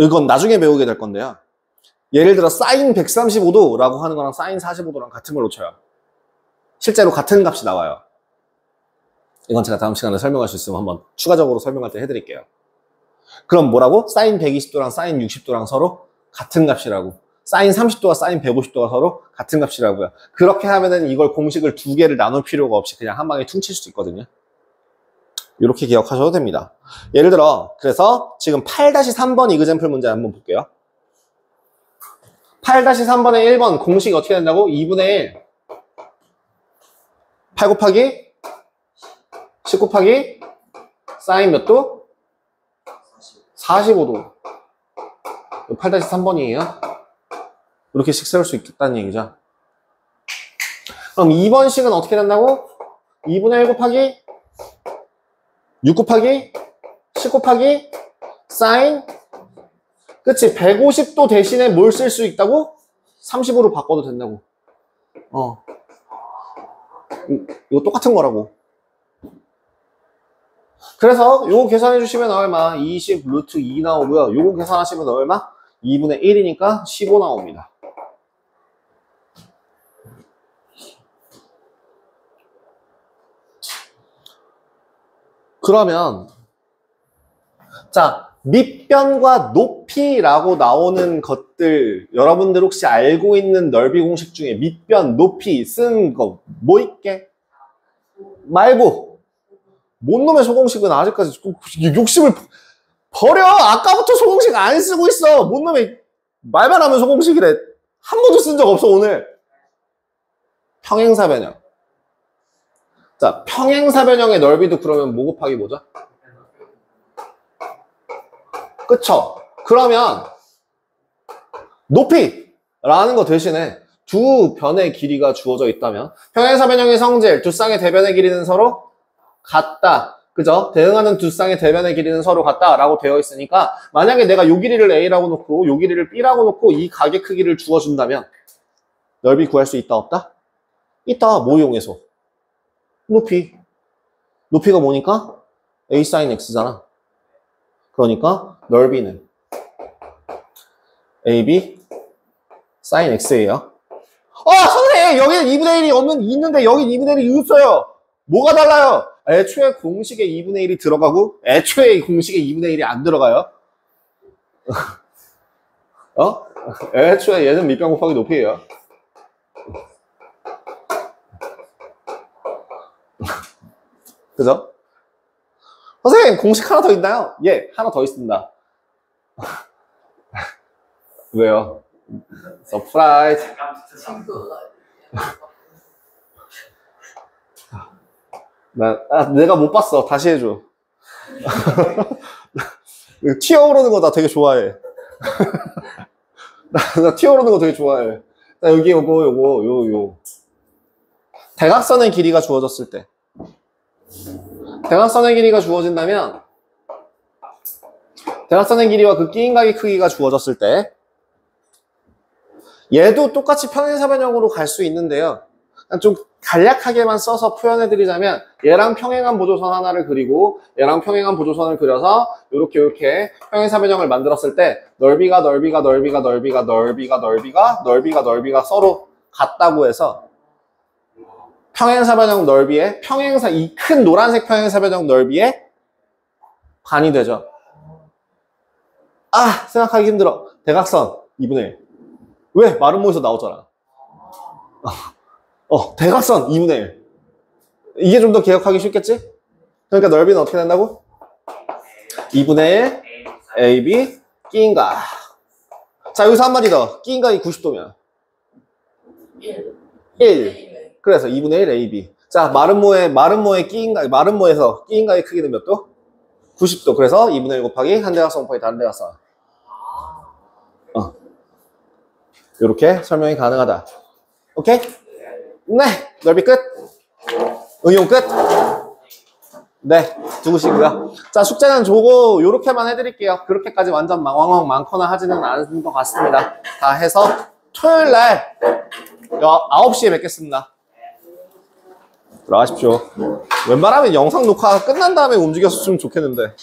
이건 나중에 배우게 될 건데요. 예를 들어 sin 135도라고 하는 거랑 sin 45도랑 같은 걸로 쳐요. 실제로 같은 값이 나와요. 이건 제가 다음 시간에 설명할 수 있으면 한번 추가적으로 설명할 때 해드릴게요. 그럼 뭐라고? sin 120도랑 sin 60도랑 서로 같은 값이라고. sin 30도와 sin 150도가 서로 같은 값이라고요. 그렇게 하면은 이걸 공식을 두 개를 나눌 필요가 없이 그냥 한 방에 퉁칠 수 있거든요. 이렇게 기억하셔도 됩니다. 예를 들어 그래서 지금 8-3번 이그젬플 문제 한번 볼게요. 8-3번의 1번 공식이 어떻게 된다고? 2분의 1 8 곱하기 10 곱하기 사인 몇 도? 45도. 8-3번이에요. 이렇게씩 세울 수 있겠다는 얘기죠. 그럼 2번식은 어떻게 된다고? 2분의 1 곱하기 6 곱하기 10 곱하기 사인 그치? 150도 대신에 뭘 쓸 수 있다고? 30으로 바꿔도 된다고. 이거 똑같은 거라고. 그래서 요거 계산해 주시면 얼마? 20 루트 2 나오고요. 요거 계산하시면 얼마? 2분의 1이니까 15 나옵니다. 그러면 자 밑변과 높이라고 나오는 것들 여러분들 혹시 알고 있는 넓이 공식 중에 밑변, 높이 쓴 거 뭐 있게? 말고 뭔 놈의 소공식은 아직까지 욕심을 버려. 아까부터 소공식 안 쓰고 있어. 뭔 놈의 말만 하면 소공식이래. 한 번도 쓴 적 없어 오늘. 평행사변형. 자, 평행사변형의 넓이도 그러면 뭐 곱하기 뭐죠? 그쵸? 그러면 높이라는 거 대신에 두 변의 길이가 주어져 있다면 평행사변형의 성질, 두 쌍의 대변의 길이는 서로 같다. 그죠? 대응하는 두 쌍의 대변의 길이는 서로 같다라고 되어 있으니까 만약에 내가 요 길이를 A라고 놓고 요 길이를 B라고 놓고 이 각의 크기를 주어준다면 넓이 구할 수 있다 없다? 있다. 뭐 이용해서? 높이. 높이가 뭐니까? A sin X잖아. 그러니까 넓이는 AB sin X예요. 선생님! 여기는 2분의 1이 있는데 여긴 2분의 1이 없어요. 뭐가 달라요? 애초에 공식에 2분의 1이 들어가고 애초에 공식에 2분의 1이 안 들어가요. 애초에 얘는 밑변 곱하기 높이예요. 그죠? 선생님 공식 하나 더 있나요? 예, 하나 더 있습니다. 왜요? 서프라이즈. 친구가 내가 못 봤어. 다시 해줘. 튀어오르는 거 나 되게 좋아해. 나 튀어오르는 거 되게 좋아해. 나 여기 요거. 대각선의 길이가 주어졌을 때. 대각선의 길이가 주어진다면 대각선의 길이와 그 끼인각의 크기가 주어졌을 때 얘도 똑같이 평행사변형으로 갈 수 있는데요. 좀 간략하게만 써서 표현해드리자면 얘랑 평행한 보조선 하나를 그리고 얘랑 평행한 보조선을 그려서 이렇게 평행사변형을 만들었을 때 넓이가 서로 같다고 해서 평행사변형 넓이에 이 큰 노란색 평행사변형 넓이에 반이 되죠. 생각하기 힘들어. 대각선 2분의 1. 왜? 마름모에서 나오잖아. 대각선 2분의 1. 이게 좀 더 기억하기 쉽겠지? 그러니까 넓이는 어떻게 된다고? 2분의 1 AB 끼인각. 자, 여기서 한마디 더. 끼인각이 90도면 1. 그래서 2분의 1 AB. 자, 마름모의 끼인각, 마름모에서 끼인각의 크기는 몇 도? 90도. 그래서 2분의 1 곱하기 한 대각선 곱하기 다른 대각선. 이렇게 설명이 가능하다. 오케이? 네, 넓이 끝. 응용 끝. 네, 두고시고요. 자, 숙제는 저거 요렇게만 해드릴게요. 그렇게까지 완전 왕왕 많거나 하지는 않은 것 같습니다. 다 해서 토요일 날 9시에 뵙겠습니다. 들어가십시오. 웬만하면 영상 녹화가 끝난 다음에 움직였으면 좋겠는데.